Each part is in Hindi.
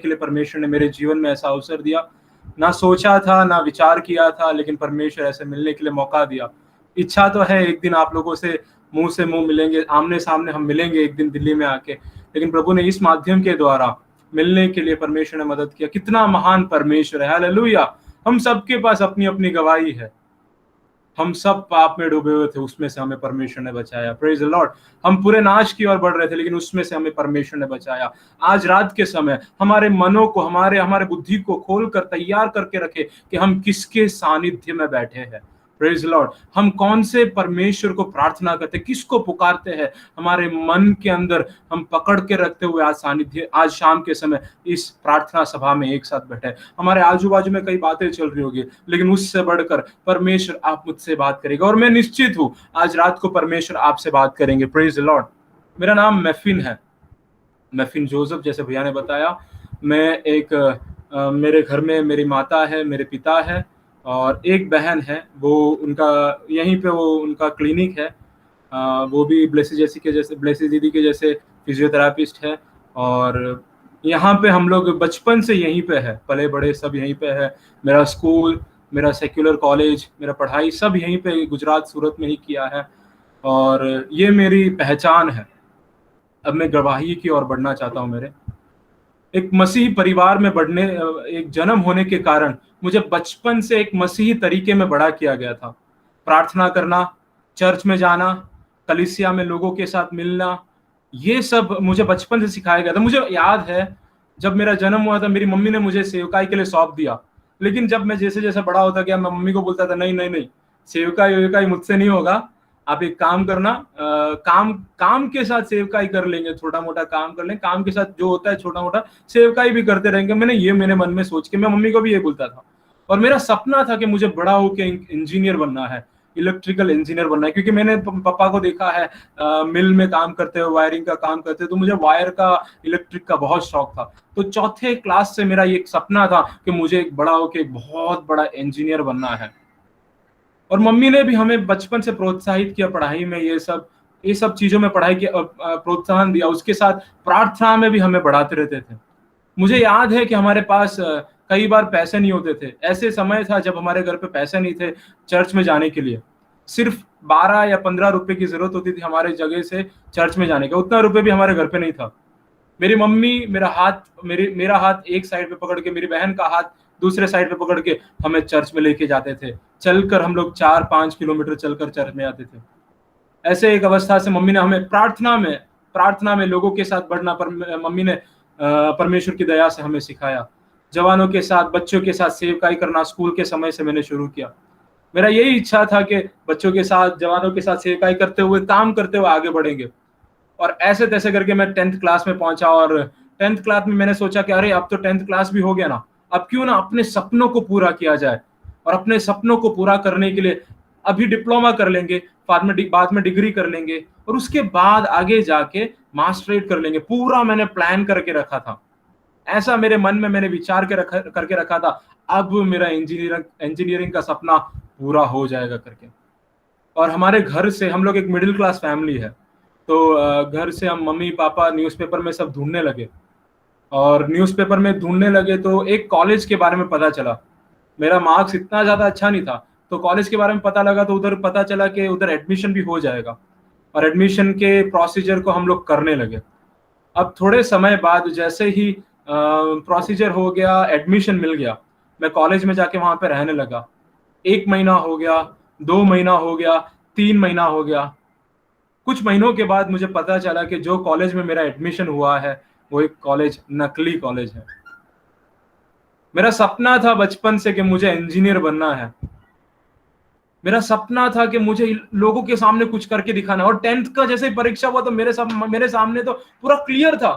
के लिए परमेश्वर ने मेरे जीवन में ऐसा अवसर दिया। ना सोचा था, ना विचार किया था, लेकिन परमेश्वर ऐसे मिलने के लिए मौका दिया। इच्छा तो है एक दिन आप लोगों से मुंह मिलेंगे, आमने सामने हम मिलेंगे एक दिन दिल्ली में आके, लेकिन प्रभु ने इस माध्यम के द्वारा मिलने के लिए परमेश्वर ने मदद किया। कितना महान परमेश्वर है, हालेलुया। हम सबके पास अपनी अपनी गवाही है। हम सब पाप में डूबे हुए थे, उसमें से हमें परमेश्वर ने बचाया। Praise the Lord. हम पूरे नाश की ओर बढ़ रहे थे, लेकिन उसमें से हमें परमेश्वर ने बचाया। आज रात के समय हमारे मनों को, हमारे हमारे बुद्धि को खोल कर तैयार करके रखे कि हम किसके सानिध्य में बैठे हैं। Praise the Lord. हम कौन से परमेश्वर को प्रार्थना करते, किसको पुकारते हैं, हमारे मन के अंदर हम पकड़ के रखते हुए आज सानिध्य, आज शाम के समय इस प्रार्थना सभा में एक साथ बैठे। हमारे आजू बाजू में कई बातें चल रही होगी, लेकिन उससे बढ़कर परमेश्वर आप मुझसे बात करेगा, और मैं निश्चित हूं आज रात को परमेश्वर आपसे बात करेंगे। Praise the Lord. मेरा नाम मैफिन है, मैफिन जोसेफ, जैसे भैया ने बताया। मैं एक मेरे घर में मेरी माता है, मेरे पिता है और एक बहन है। वो उनका यहीं पे वो उनका क्लिनिक है। वो भी ब्लेसी दीदी के जैसे फिजियोथेरापिस्ट है। और यहाँ पे हम लोग बचपन से यहीं पे है, पले बड़े सब यहीं पे है। मेरा स्कूल, मेरा सेक्युलर कॉलेज, मेरा पढ़ाई सब यहीं पे गुजरात सूरत में ही किया है, और ये मेरी पहचान है। अब मैं गवाही की ओर बढ़ना चाहता हूँ। मेरे एक मसीही परिवार में बढ़ने, एक जन्म होने के कारण मुझे बचपन से एक मसीही तरीके में बड़ा किया गया था। प्रार्थना करना, चर्च में जाना, कलीसिया में लोगों के साथ मिलना, ये सब मुझे बचपन से सिखाया गया था। मुझे याद है जब मेरा जन्म हुआ था, मेरी मम्मी ने मुझे सेवकाई के लिए सौंप दिया। लेकिन जब मैं जैसे जैसे बड़ा होता गया, मैं मम्मी को बोलता था नहीं नहीं नहीं, सेवकाई वेवकाई मुझसे नहीं होगा। आप एक काम करना, काम काम के साथ सेवकाई कर लेंगे, छोटा मोटा काम कर लेंगे, काम के साथ जो होता है छोटा मोटा सेवकाई भी करते रहेंगे। मैंने मन में सोच के मैं मम्मी को भी ये बोलता था। और मेरा सपना था कि मुझे बड़ा होकर इंजीनियर बनना है, इलेक्ट्रिकल इंजीनियर बनना है, क्योंकि मैंने पापा को देखा है मिल में काम करते हुए, वायरिंग का काम करते, तो मुझे वायर का, इलेक्ट्रिक का बहुत शौक था। तो चौथे क्लास से मेरा ये सपना था कि मुझे एक बड़ा होकर बहुत बड़ा इंजीनियर बनना है। और मम्मी ने भी हमें बचपन से प्रोत्साहित किया पढ़ाई में, ये सब चीजों में पढ़ाई के प्रोत्साहन दिया। उसके साथ प्रार्थना में भी हमें बढ़ाते रहते थे। मुझे याद है कि हमारे पास कई बार पैसे नहीं होते थे। ऐसे समय था जब हमारे घर पे पैसे नहीं थे चर्च में जाने के लिए। सिर्फ 12 या 15 रुपए की जरूरत होती थी हमारे जगह से चर्च में जाने का। उतना रुपए भी हमारे घर पे नहीं था। मेरी मम्मी मेरा हाथ एक साइड पे पकड़ के, मेरी बहन का हाथ दूसरे साइड पे पकड़ के हमें चर्च में लेके जाते थे। चलकर हम लोग 4-5 किलोमीटर चलकर चर्च में आते थे। ऐसे एक अवस्था से मम्मी ने हमें प्रार्थना में लोगों के साथ बढ़ना पर मम्मी ने परमेश्वर की दया से हमें सिखाया। जवानों के साथ, बच्चों के साथ सेवकाई करना स्कूल के समय से मैंने शुरू किया। मेरा यही इच्छा था कि बच्चों के साथ, जवानों के साथ सेवकाई करते हुए, काम करते हुए आगे बढ़ेंगे। और ऐसे तैसे करके मैं 10th क्लास में पहुंचा। और 10th क्लास में मैंने सोचा कि अरे अब तो 10th क्लास भी हो गया ना, अब क्यों ना अपने सपनों को पूरा किया जाए। और अपने सपनों को पूरा करने के लिए अभी डिप्लोमा कर लेंगे, बाद में डिग्री कर लेंगे, और उसके बाद आगे जाके मास्टरेट कर लेंगे। पूरा मैंने प्लान करके रखा था। ऐसा मेरे मन में मैंने विचार करके रखा था, अब मेरा इंजीनियरिंग का सपना पूरा हो जाएगा करके। और हमारे घर से, हम लोग एक मिडिल क्लास फैमिली है, तो घर से हम मम्मी पापा न्यूज़पेपर में सब ढूंढने लगे। और न्यूज़पेपर में ढूंढने लगे तो एक कॉलेज के बारे में पता चला। मेरा मार्क्स इतना ज़्यादा अच्छा नहीं था, तो कॉलेज के बारे में पता लगा, तो उधर पता चला कि उधर एडमिशन भी हो जाएगा। और एडमिशन के प्रोसीजर को हम लोग करने लगे। अब थोड़े समय बाद जैसे ही प्रोसीजर हो गया, एडमिशन मिल गया, मैं कॉलेज में जाके वहां पे रहने लगा। 1 महीना हो गया, 2 महीना हो गया, 3 महीना हो गया। कुछ महीनों के बाद मुझे पता चला कि जो कॉलेज में मेरा एडमिशन हुआ है वो एक कॉलेज नकली कॉलेज है। मेरा सपना था बचपन से कि मुझे इंजीनियर बनना है। मेरा सपना था कि मुझे लोगों के सामने कुछ करके दिखाना। और 10th का जैसे परीक्षा हुआ तो मेरे सामने तो पूरा क्लियर था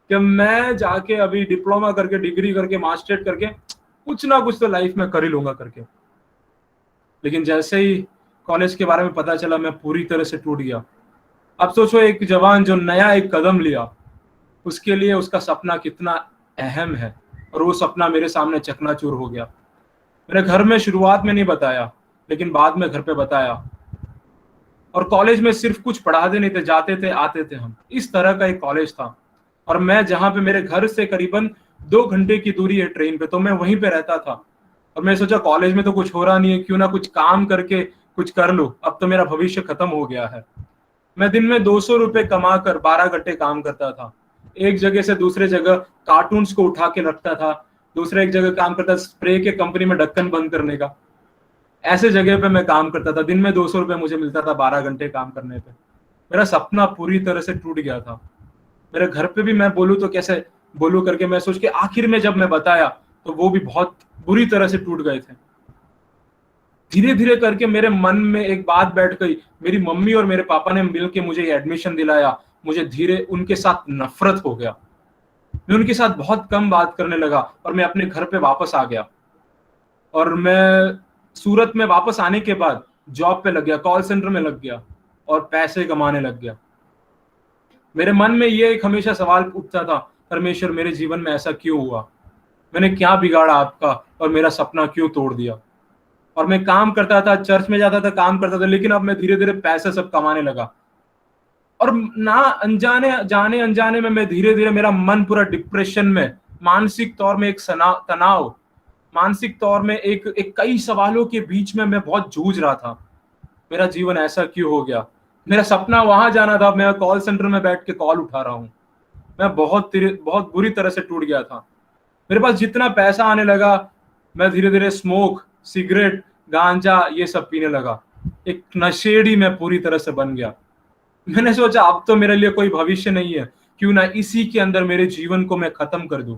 कि मैं जाके अभी डिप्लोमा करके, डिग्री करके, मास्टरेट करके कुछ ना कुछ तो लाइफ में कर ही लूंगा करके। लेकिन जैसे ही कॉलेज के बारे में पता चला, मैं पूरी तरह से टूट गया। अब सोचो, एक जवान जो नया एक कदम लिया, उसके लिए उसका सपना कितना अहम है, और वो सपना मेरे सामने चकनाचूर हो गया। मेरे घर में शुरुआत में नहीं बताया, लेकिन बाद में घर पे बताया। और कॉलेज में सिर्फ कुछ पढ़ाते नहीं थे, जाते थे आते थे हम, इस तरह का एक कॉलेज था। और मैं जहाँ पे, मेरे घर से करीबन 2 घंटे की दूरी है ट्रेन पे, तो मैं वहीं पे रहता था। और मैं सोचा कॉलेज में तो कुछ हो रहा नहीं है, क्यों ना कुछ काम करके कुछ कर लूं, अब तो मेरा भविष्य खत्म हो गया है। मैं दिन में 200 रुपए कमा कर 12 घंटे काम करता था। एक जगह से दूसरे जगह कार्टून्स को उठा के रखता था, दूसरे एक जगह काम करता, स्प्रे के कंपनी में ढक्कन बंद करने का, ऐसे जगह पे मैं काम करता था। दिन में 200 रुपए मुझे मिलता था 12 घंटे काम करने पे। मेरा सपना पूरी तरह से टूट गया था। मेरे घर पे भी मैं बोलूँ तो कैसे बोलूँ करके मैं सोच के आखिर में जब मैं बताया तो वो भी बहुत बुरी तरह से टूट गए थे। धीरे धीरे करके मेरे मन में एक बात बैठ गई। मेरी मम्मी और मेरे पापा ने मिलके मुझे एडमिशन दिलाया। मुझे धीरे उनके साथ नफरत हो गया। मैं उनके साथ बहुत कम बात करने लगा और मैं अपने घर पे वापस आ गया। और मैं सूरत में वापस आने के बाद जॉब पे लग गया, कॉल सेंटर में लग गया और पैसे कमाने लग गया। मेरे मन में ये एक हमेशा सवाल उठता था, परमेश्वर मेरे जीवन में ऐसा क्यों हुआ? मैंने क्या बिगाड़ा आपका और मेरा सपना क्यों तोड़ दिया? और मैं काम करता था, चर्च में जाता था, काम करता था, लेकिन अब मैं धीरे धीरे पैसे सब कमाने लगा। और ना अनजाने जाने अनजाने में मैं धीरे धीरे मेरा मन पूरा डिप्रेशन में, मानसिक तौर में एक तनाव, मानसिक तौर में एक एक कई सवालों के बीच में मैं बहुत जूझ रहा था। मेरा जीवन ऐसा क्यों हो गया? मेरा सपना वहां जाना था, मैं कॉल सेंटर में बैठ के कॉल उठा रहा हूँ। मैं बहुत बुरी तरह से टूट गया था। मेरे पास जितना पैसा आने लगा, मैं धीरे धीरे स्मोक, सिगरेट, गांजा ये सब पीने लगा। एक नशेड़ी मैं पूरी तरह से बन गया। मैंने सोचा अब तो मेरे लिए कोई भविष्य नहीं है, क्यों ना इसी के अंदर मेरे जीवन को मैं खत्म कर दूं।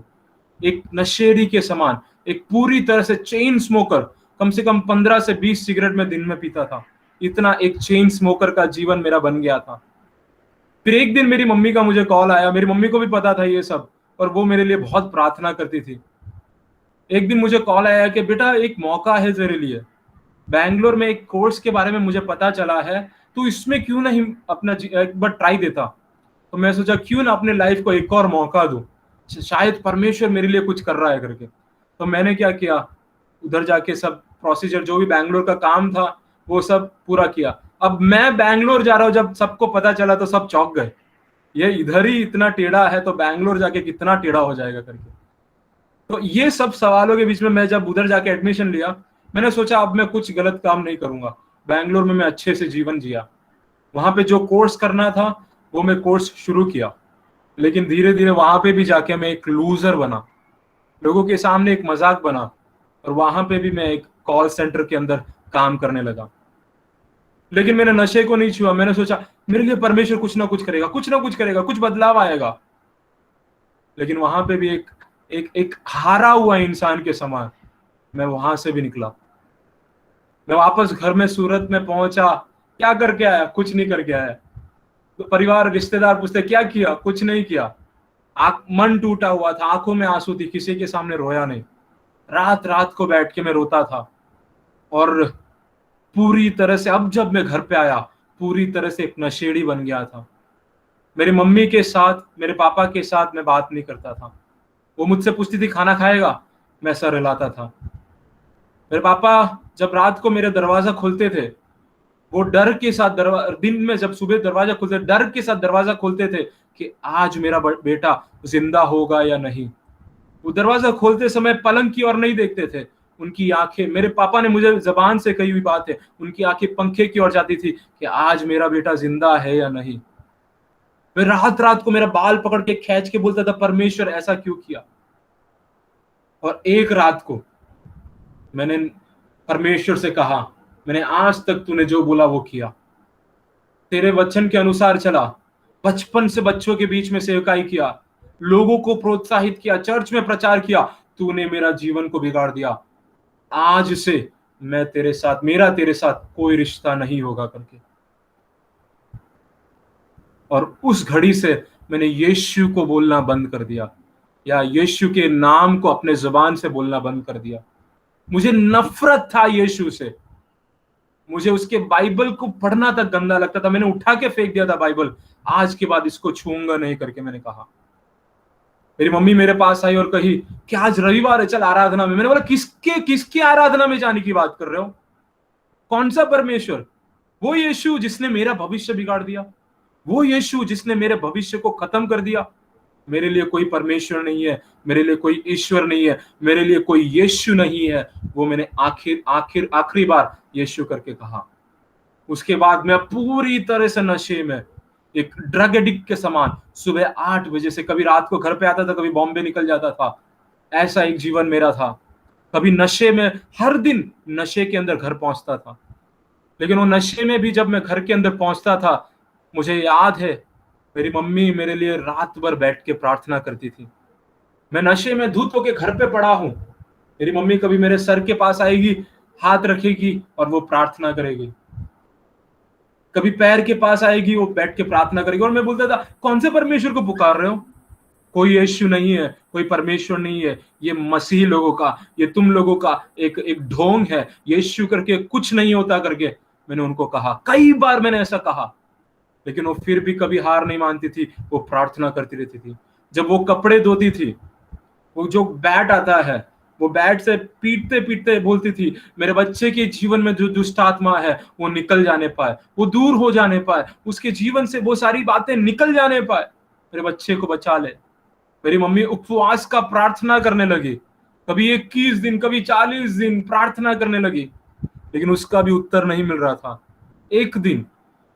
एक नशेड़ी के समान, एक पूरी तरह से चेन स्मोकर, कम से कम 15 से 20 सिगरेट में दिन में पीता था। इतना एक चेन स्मोकर का जीवन मेरा बन गया था। फिर एक दिन मेरी मम्मी का मुझे कॉल आया। मेरी मम्मी को भी पता था ये सब और वो मेरे लिए बहुत प्रार्थना करती थी। एक दिन मुझे कॉल आया कि बेटा एक मौका है तेरे लिए, बैंगलोर में एक कोर्स के बारे में मुझे पता चला है, तू इसमें क्यों नहीं अपना एक बार ट्राई देता? तो मैं सोचा क्यों ना अपने लाइफ को एक और मौका दूं, शायद परमेश्वर मेरे लिए कुछ कर रहा है करके। तो मैंने क्या किया, उधर जाके सब प्रोसीजर जो भी बैंगलोर का काम था वो सब पूरा किया। अब मैं बैंगलोर जा रहा हूँ, जब सबको पता चला तो सब चौंक गए, ये इधर ही इतना टेढ़ा है तो बैंगलोर जाके कितना टेढ़ा हो जाएगा करके। तो ये सब सवालों के बीच में मैं जब उधर जाके एडमिशन लिया, मैंने सोचा अब मैं कुछ गलत काम नहीं करूंगा। बैंगलोर में मैं अच्छे से जीवन जिया, वहां पे जो कोर्स करना था वो मैं कोर्स शुरू किया। लेकिन धीरे धीरे वहां पे भी जाके मैं एक लूजर बना, लोगों के सामने एक मजाक बना। और वहां पे भी मैं एक कॉल सेंटर के अंदर काम करने लगा। लेकिन मैंने नशे को नहीं छुआ। मैंने सोचा मेरे लिए परमेश्वर कुछ ना कुछ करेगा, कुछ ना कुछ करेगा, कुछ बदलाव आएगा। लेकिन वहां पे भी एक एक एक हारा हुआ इंसान के समान मैं वहां से भी निकला। मैं वापस घर में सूरत में पहुंचा, क्या करके आया? कुछ नहीं करके आया। तो परिवार रिश्तेदार पूछते क्या किया? कुछ नहीं किया। मन टूटा हुआ था, आंखों में आंसू थी, किसी के सामने रोया नहीं। रात रात को बैठ के मैं रोता था। और पूरी तरह से अब जब मैं घर पे आया, पूरी तरह से एक नशेड़ी बन गया था। मेरी मम्मी के साथ, मेरे पापा के साथ मैं बात नहीं करता था। वो मुझसे पूछती थी खाना खाएगा, मैं सर हिलाता था। मेरे पापा जब रात को मेरे दरवाजा खोलते थे, वो डर के साथ दिन में जब सुबह दरवाजा खोलते, डर के साथ दरवाजा खोलते थे कि आज मेरा बेटा जिंदा होगा या नहीं। वो दरवाजा खोलते समय पलंग की ओर नहीं देखते थे। उनकी आंखें, मेरे पापा ने मुझे जबान से कही हुई बात है, उनकी आंखें पंखे की ओर जाती थी कि आज मेरा बेटा जिंदा है या नहीं। मैं रात रात को मेरा बाल पकड़ के खींच के बोलता था परमेश्वर ऐसा क्यों किया? और एक रात को मैंने परमेश्वर से कहा, मैंने आज तक तूने जो बोला वो किया, तेरे वचन के अनुसार चला, बचपन से बच्चों के बीच में सेवकाई किया, लोगों को प्रोत्साहित किया, चर्च में प्रचार किया। तूने मेरा जीवन को बिगाड़ दिया। आज से मैं तेरे साथ, मेरा तेरे साथ कोई रिश्ता नहीं होगा करके। और उस घड़ी से मैंने यीशु को बोलना बंद कर दिया, या यीशु के नाम को अपने जुबान से बोलना बंद कर दिया। मुझे नफरत था यीशु से। मुझे उसके बाइबल को पढ़ना तक गंदा लगता था। मैंने उठा के फेंक दिया था बाइबल। आज के बाद इसको छूंगा नहीं करके मैंने कहा। मेरी मम्मी मेरे पास आई और कही कि आज रविवार है, चल आराधना में। मैंने बोला किसके किसकी आराधना में जाने की बात कर रहे हो? कौन सा परमेश्वर? वो यीशु जिसने मेरा भविष्य बिगाड़ दिया, वो यीशु जिसने मेरे भविष्य को खत्म कर दिया। मेरे लिए कोई परमेश्वर नहीं है, मेरे लिए कोई ईश्वर नहीं है, मेरे लिए कोई यीशु नहीं है। वो मैंने आखिरी बार यीशु करके कहा। उसके बाद मैं पूरी तरह से नशे में, एक ड्रग एडिक्ट के समान, सुबह 8 बजे से कभी रात को घर पे आता था, कभी बॉम्बे निकल जाता था। ऐसा एक जीवन मेरा था। कभी नशे में, हर दिन नशे के अंदर घर पहुंचता था। लेकिन वो नशे में भी जब मैं घर के अंदर पहुंचता था, मुझे याद है मेरी मम्मी मेरे लिए रात भर बैठ के प्रार्थना करती थी। मैं नशे में धुत होके घर पे पड़ा हूं, मेरी मम्मी कभी मेरे सर के पास आएगी, हाथ रखेगी और वो प्रार्थना करेगी। कभी पैर के पास आएगी, वो बैठ के प्रार्थना करेगी। और मैं बोलता था, कौन से परमेश्वर को पुकार रहे हो? कोई यीशु नहीं है, कोई परमेश्वर नहीं है, ये मसीही लोगों का, ये तुम लोगों का एक एक ढोंग है, यीशु करके कुछ नहीं होता करके मैंने उनको कहा। कई बार मैंने ऐसा कहा, लेकिन वो फिर भी कभी हार नहीं मानती थी, वो प्रार्थना करती रहती थी। जब वो कपड़े धोती थी, वो जो बैट आता है, वो बैट से पीटते पीटते बोलती थी, मेरे बच्चे के जीवन में जो दुष्ट आत्मा है वो निकल जाने पाए, वो दूर हो जाने पाए, उसके जीवन से वो सारी बातें निकल जाने पाए, मेरे बच्चे को बचा ले। मेरी मम्मी उपवास का प्रार्थना करने लगी, कभी 21 दिन, कभी 40 दिन प्रार्थना करने लगी, लेकिन उसका भी उत्तर नहीं मिल रहा था। एक दिन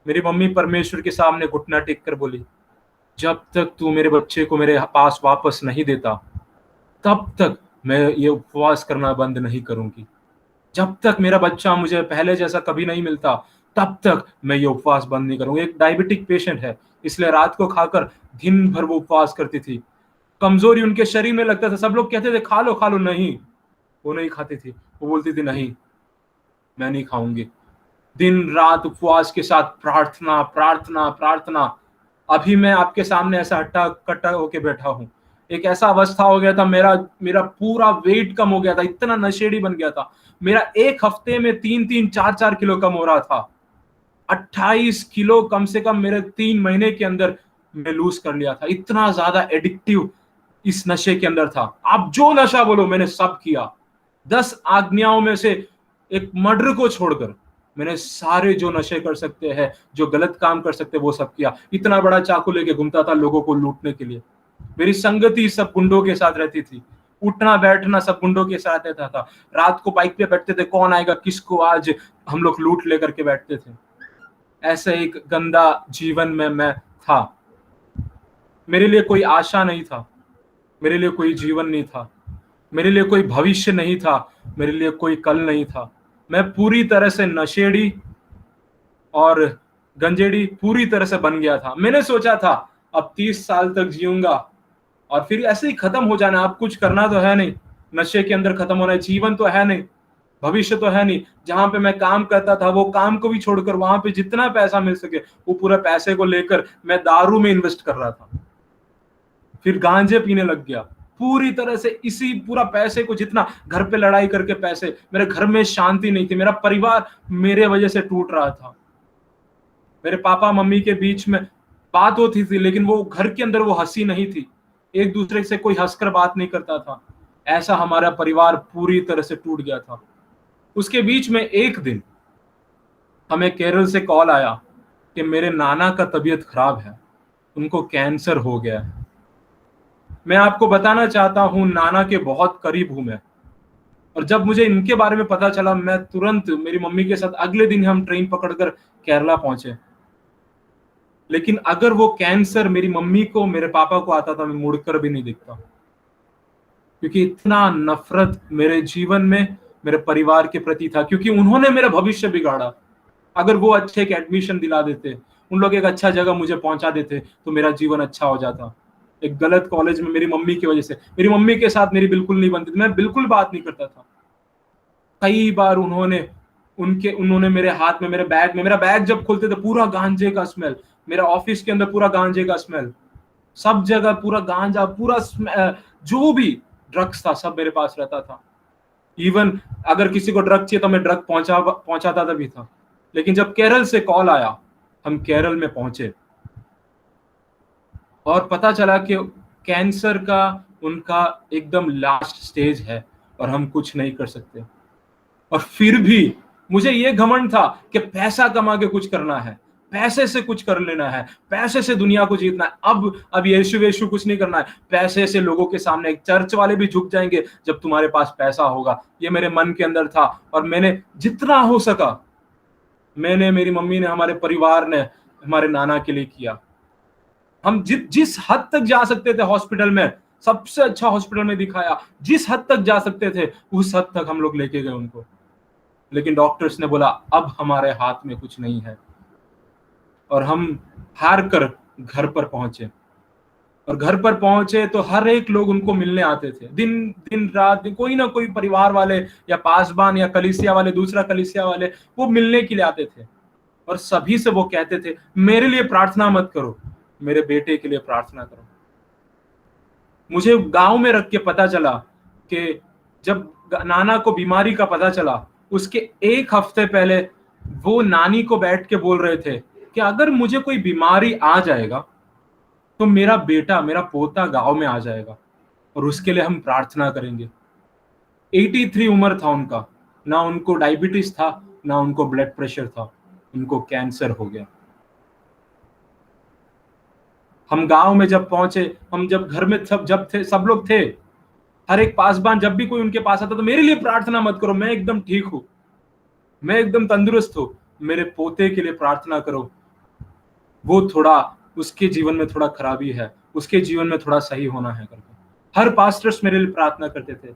मेरी मम्मी परमेश्वर के सामने घुटना टेक कर बोली, जब तक तू मेरे बच्चे को मेरे पास वापस नहीं देता, तब तक मैं ये उपवास करना बंद नहीं करूंगी। जब तक मेरा बच्चा मुझे पहले जैसा कभी नहीं मिलता, तब तक मैं ये उपवास बंद नहीं करूंगी। एक डायबिटिक पेशेंट है, इसलिए रात को खाकर दिन भर वो उपवास करती थी। कमजोरी उनके शरीर में लगता था, सब लोग कहते थे खा लो, नहीं, वो नहीं खाती थी। वो बोलती थी, नहीं, मैं नहीं खाऊंगी। दिन रात उपवास के साथ प्रार्थना प्रार्थना प्रार्थना। अभी मैं आपके सामने ऐसा हट्टा कट्टा होके बैठा हूं। एक ऐसा अवस्था हो गया था, मेरा मेरा पूरा वेट कम हो गया था, इतना नशेड़ी बन गया था। मेरा एक हफ्ते में 3-4 किलो कम हो रहा था। 28 किलो कम से कम मेरे 3 महीने के अंदर मैं लूज कर लिया था। इतना ज्यादा एडिक्टिव इस नशे के अंदर था। आप जो नशा बोलो मैंने सब किया। 10 आज्ञाओं में से एक मर्डर को छोड़कर मैंने सारे जो नशे कर सकते हैं, जो गलत काम कर सकते हैं, वो सब किया। इतना बड़ा चाकू लेके घूमता था लोगों को लूटने के लिए। मेरी संगति सब गुंडों के साथ रहती थी। उठना बैठना सब गुंडों के साथ रहता था। रात को बाइक पे बैठते थे, कौन आएगा किसको आज हम लोग लूट लेकर के बैठते थे। ऐसे एक गंदा जीवन में मैं था। मेरे लिए कोई आशा नहीं था, मेरे लिए कोई जीवन नहीं था, मेरे लिए कोई भविष्य नहीं था, मेरे लिए कोई कल नहीं था। मैं पूरी तरह से नशेड़ी और गंजेड़ी पूरी तरह से बन गया था। मैंने सोचा था अब 30 साल तक जीऊंगा और फिर ऐसे ही खत्म हो जाना। अब कुछ करना तो है नहीं, नशे के अंदर खत्म होना है, जीवन तो है नहीं, भविष्य तो है नहीं। जहां पे मैं काम करता था वो काम को भी छोड़कर वहां पे जितना पैसा मिल सके वो पूरा पैसे को लेकर मैं दारू में इन्वेस्ट कर रहा था। फिर गांजे पीने लग गया पूरी तरह से। इसी पूरा पैसे को, जितना घर पे लड़ाई करके पैसे, मेरे घर में शांति नहीं थी, मेरा परिवार मेरे वजह से टूट रहा था। मेरे पापा मम्मी के बीच में बात होती थी, लेकिन वो घर के अंदर वो हंसी नहीं थी, एक दूसरे से कोई हंसकर बात नहीं करता था। ऐसा हमारा परिवार पूरी तरह से टूट गया था। उसके बीच में एक दिन हमें केरल से कॉल आया कि मेरे नाना का तबीयत खराब है, उनको कैंसर हो गया है। मैं आपको बताना चाहता हूं, नाना के बहुत करीब हूं मैं। और जब मुझे इनके बारे में पता चला, मैं तुरंत मेरी मम्मी के साथ अगले दिन हम ट्रेन पकड़कर केरला पहुंचे। लेकिन अगर वो कैंसर मेरी मम्मी को, मेरे पापा को आता था, मैं मुड़कर भी नहीं देखता, क्योंकि इतना नफरत मेरे जीवन में मेरे परिवार के प्रति था, क्योंकि उन्होंने मेरा भविष्य बिगाड़ा। अगर वो अच्छे एक एडमिशन दिला देते, उन लोग एक अच्छा जगह मुझे पहुंचा देते, तो मेरा जीवन अच्छा हो जाता। एक गलत कॉलेज में मेरी मम्मी की वजह से, मेरी मम्मी के साथ मेरी बिल्कुल नहीं बनती थी, मैं बिल्कुल बात नहीं करता था। कई बार उन्होंने मेरे हाथ में, मेरे बैग में, मेरा बैग जब खोलते थे पूरा गांजे का स्मेल, मेरा ऑफिस के अंदर पूरा गांजे का स्मेल, सब जगह पूरा गांजा, पूरा जो भी ड्रग्स था सब मेरे पास रहता था। इवन अगर किसी को ड्रग चाहिए तो मैं ड्रग पहुंचाता था भी था। लेकिन जब केरल से कॉल आया, हम केरल में पहुंचे और पता चला कि कैंसर का उनका एकदम लास्ट स्टेज है और हम कुछ नहीं कर सकते। और फिर भी मुझे ये घमंड था कि पैसा कमा के कुछ करना है, पैसे से कुछ कर लेना है, पैसे से दुनिया को जीतना है। अब यीशु यीशु कुछ नहीं करना है, पैसे से लोगों के सामने चर्च वाले भी झुक जाएंगे जब तुम्हारे पास पैसा होगा। ये मेरे मन के अंदर था और मैंने जितना हो सका, मैंने, मेरी मम्मी ने, हमारे परिवार ने हमारे नाना के लिए किया। हम जिस हद तक जा सकते थे हॉस्पिटल में, सबसे अच्छा हॉस्पिटल में दिखाया, जिस हद तक जा सकते थे उस हद तक हम लोग लेके गए उनको। लेकिन डॉक्टर्स ने बोला अब हमारे हाथ में कुछ नहीं है, और हम हार कर घर पर पहुंचे। और घर पर पहुंचे तो हर एक लोग उनको मिलने आते थे, दिन दिन रात कोई ना कोई परिवार वाले या पासबान या कलीसिया वाले, दूसरा कलीसिया वाले, वो मिलने के लिए आते थे। और सभी से वो कहते थे मेरे लिए प्रार्थना मत करो, मेरे बेटे के लिए प्रार्थना करो। मुझे गांव में रख के पता चला कि जब नाना को बीमारी का पता चला, उसके एक हफ्ते पहले वो नानी को बैठ के बोल रहे थे कि अगर मुझे कोई बीमारी आ जाएगा तो मेरा बेटा, मेरा पोता गांव में आ जाएगा और उसके लिए हम प्रार्थना करेंगे। 83 उम्र था उनका, ना उनको डायबिटीज था, ना उनको ब्लड प्रेशर था, उनको कैंसर हो गया। हम गांव में जब पहुंचे, हम जब घर में सब लोग थे, हर एक पासबान जब भी कोई उनके पास आता तो मेरे लिए प्रार्थना मत करो, मैं एकदम ठीक हूं, मैं एकदम तंदुरुस्त हूं, मेरे पोते के लिए प्रार्थना करो, वो थोड़ा, उसके जीवन में थोड़ा खराबी है, उसके जीवन में थोड़ा सही होना है करके हर पास्टर्स मेरे लिए प्रार्थना करते थे।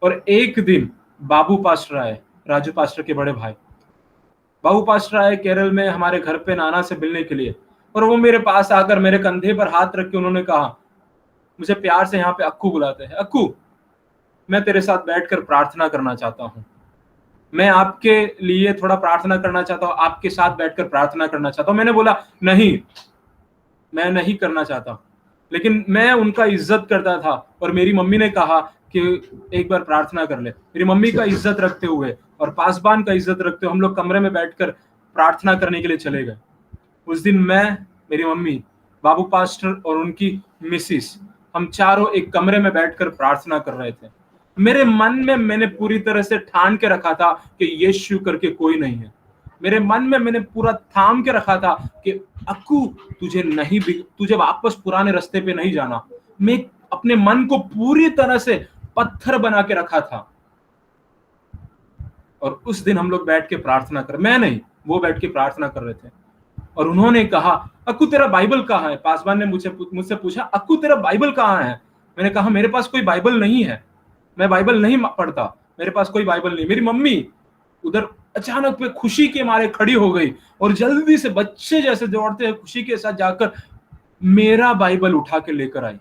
और एक दिन बाबू पास्टर आए, राजू पास्टर के बड़े भाई बाबू पास्टर आए केरल में हमारे घर पे नाना से मिलने के लिए। और वो मेरे पास आकर मेरे कंधे पर हाथ रख के उन्होंने कहा, मुझे प्यार से यहाँ पे अक्कू बुलाते हैं, अक्कू मैं तेरे साथ बैठकर प्रार्थना करना चाहता हूँ, मैं आपके लिए थोड़ा प्रार्थना करना चाहता हूँ, आपके साथ बैठकर प्रार्थना करना चाहता हूँ। मैंने बोला नहीं, मैं नहीं करना चाहता, लेकिन मैं उनका इज्जत करता था और मेरी मम्मी ने कहा कि एक बार प्रार्थना कर ले। मेरी मम्मी का इज्जत रखते हुए और पासबान का इज्जत रखते हुए हम लोग कमरे में बैठकर प्रार्थना करने के लिए चले गए। उस दिन मैं, मेरी मम्मी, बाबू पास्टर और उनकी मिसिस, हम चारों एक कमरे में बैठकर प्रार्थना कर रहे थे। मेरे मन में मैंने पूरी तरह से ठान के रखा था कि यीशु करके कोई नहीं है। मेरे मन में मैंने पूरा थाम के रखा था कि अक्कू तुझे वापस पुराने रास्ते पे नहीं जाना। मैं अपने मन को पूरी तरह से पत्थर बना के रखा था। और उस दिन हम लोग बैठ के प्रार्थना कर, मैं नहीं, वो बैठ के प्रार्थना कर रहे थे। और उन्होंने कहा अक्कू तेरा बाइबल कहाँ है? पासवान ने मुझसे पूछा अक्कू तेरा बाइबल कहाँ है? मैंने कहा मेरे पास कोई बाइबल नहीं है, मैं बाइबल नहीं पढ़ता, मेरे पास कोई बाइबल नहीं। मेरी मम्मी उधर अचानक पे खुशी के मारे खड़ी हो गई और जल्दी से बच्चे जैसे दौड़ते हैं खुशी के साथ जाकर मेरा बाइबल उठा के लेकर आई।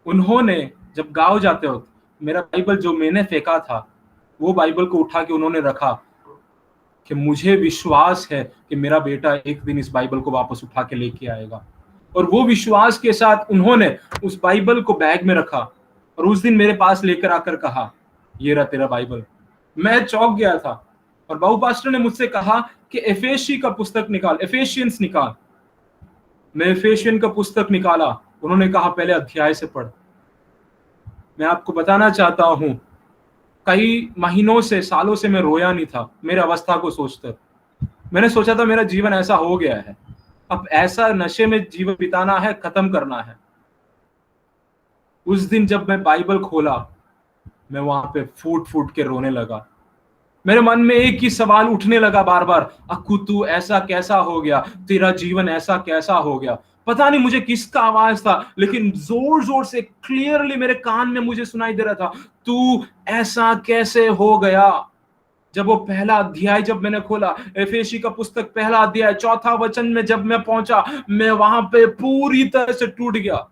उन्होंने जब गांव जाते वक्त मेरा बाइबल जो मैंने फेंका था वो बाइबल को उठा के उन्होंने रखा कि मुझे विश्वास है कि मेरा बेटा एक दिन इस बाइबल को वापस उठा के लेके आएगा। और वो विश्वास के साथ उन्होंने उस बाइबल को बैग में रखा और उस दिन मेरे पास लेकर आकर कहा ये रहा तेरा बाइबल। मैं चौंक गया था और बाबू पास्टर ने मुझसे कहा कि एफेसी का पुस्तक निकाल, एफेशियंस निकाल। मैं एफेशियन का पुस्तक निकाला, उन्होंने कहा पहले अध्याय से पढ़। मैं आपको बताना चाहता हूं कई महीनों से, सालों से मैं रोया नहीं था मेरे अवस्था को सोचकर। मैंने सोचा था मेरा जीवन ऐसा हो गया है, अब ऐसा नशे में जीवन बिताना है, खत्म करना है। उस दिन जब मैं बाइबल खोला मैं वहां पे फूट फूट के रोने लगा। मेरे मन में एक ही सवाल उठने लगा बार बार, अक्कू तू ऐसा कैसा हो गया, तेरा जीवन ऐसा कैसा हो गया। पता नहीं मुझे किसका आवाज था लेकिन जोर जोर से क्लियरली मेरे कान में मुझे सुनाई दे रहा था, तू ऐसा कैसे हो गया। जब वो पहला अध्याय जब मैंने खोला, एफेसी का पुस्तक पहला अध्याय 4 वचन में जब मैं पहुंचा, मैं वहां पे पूरी तरह से टूट गया।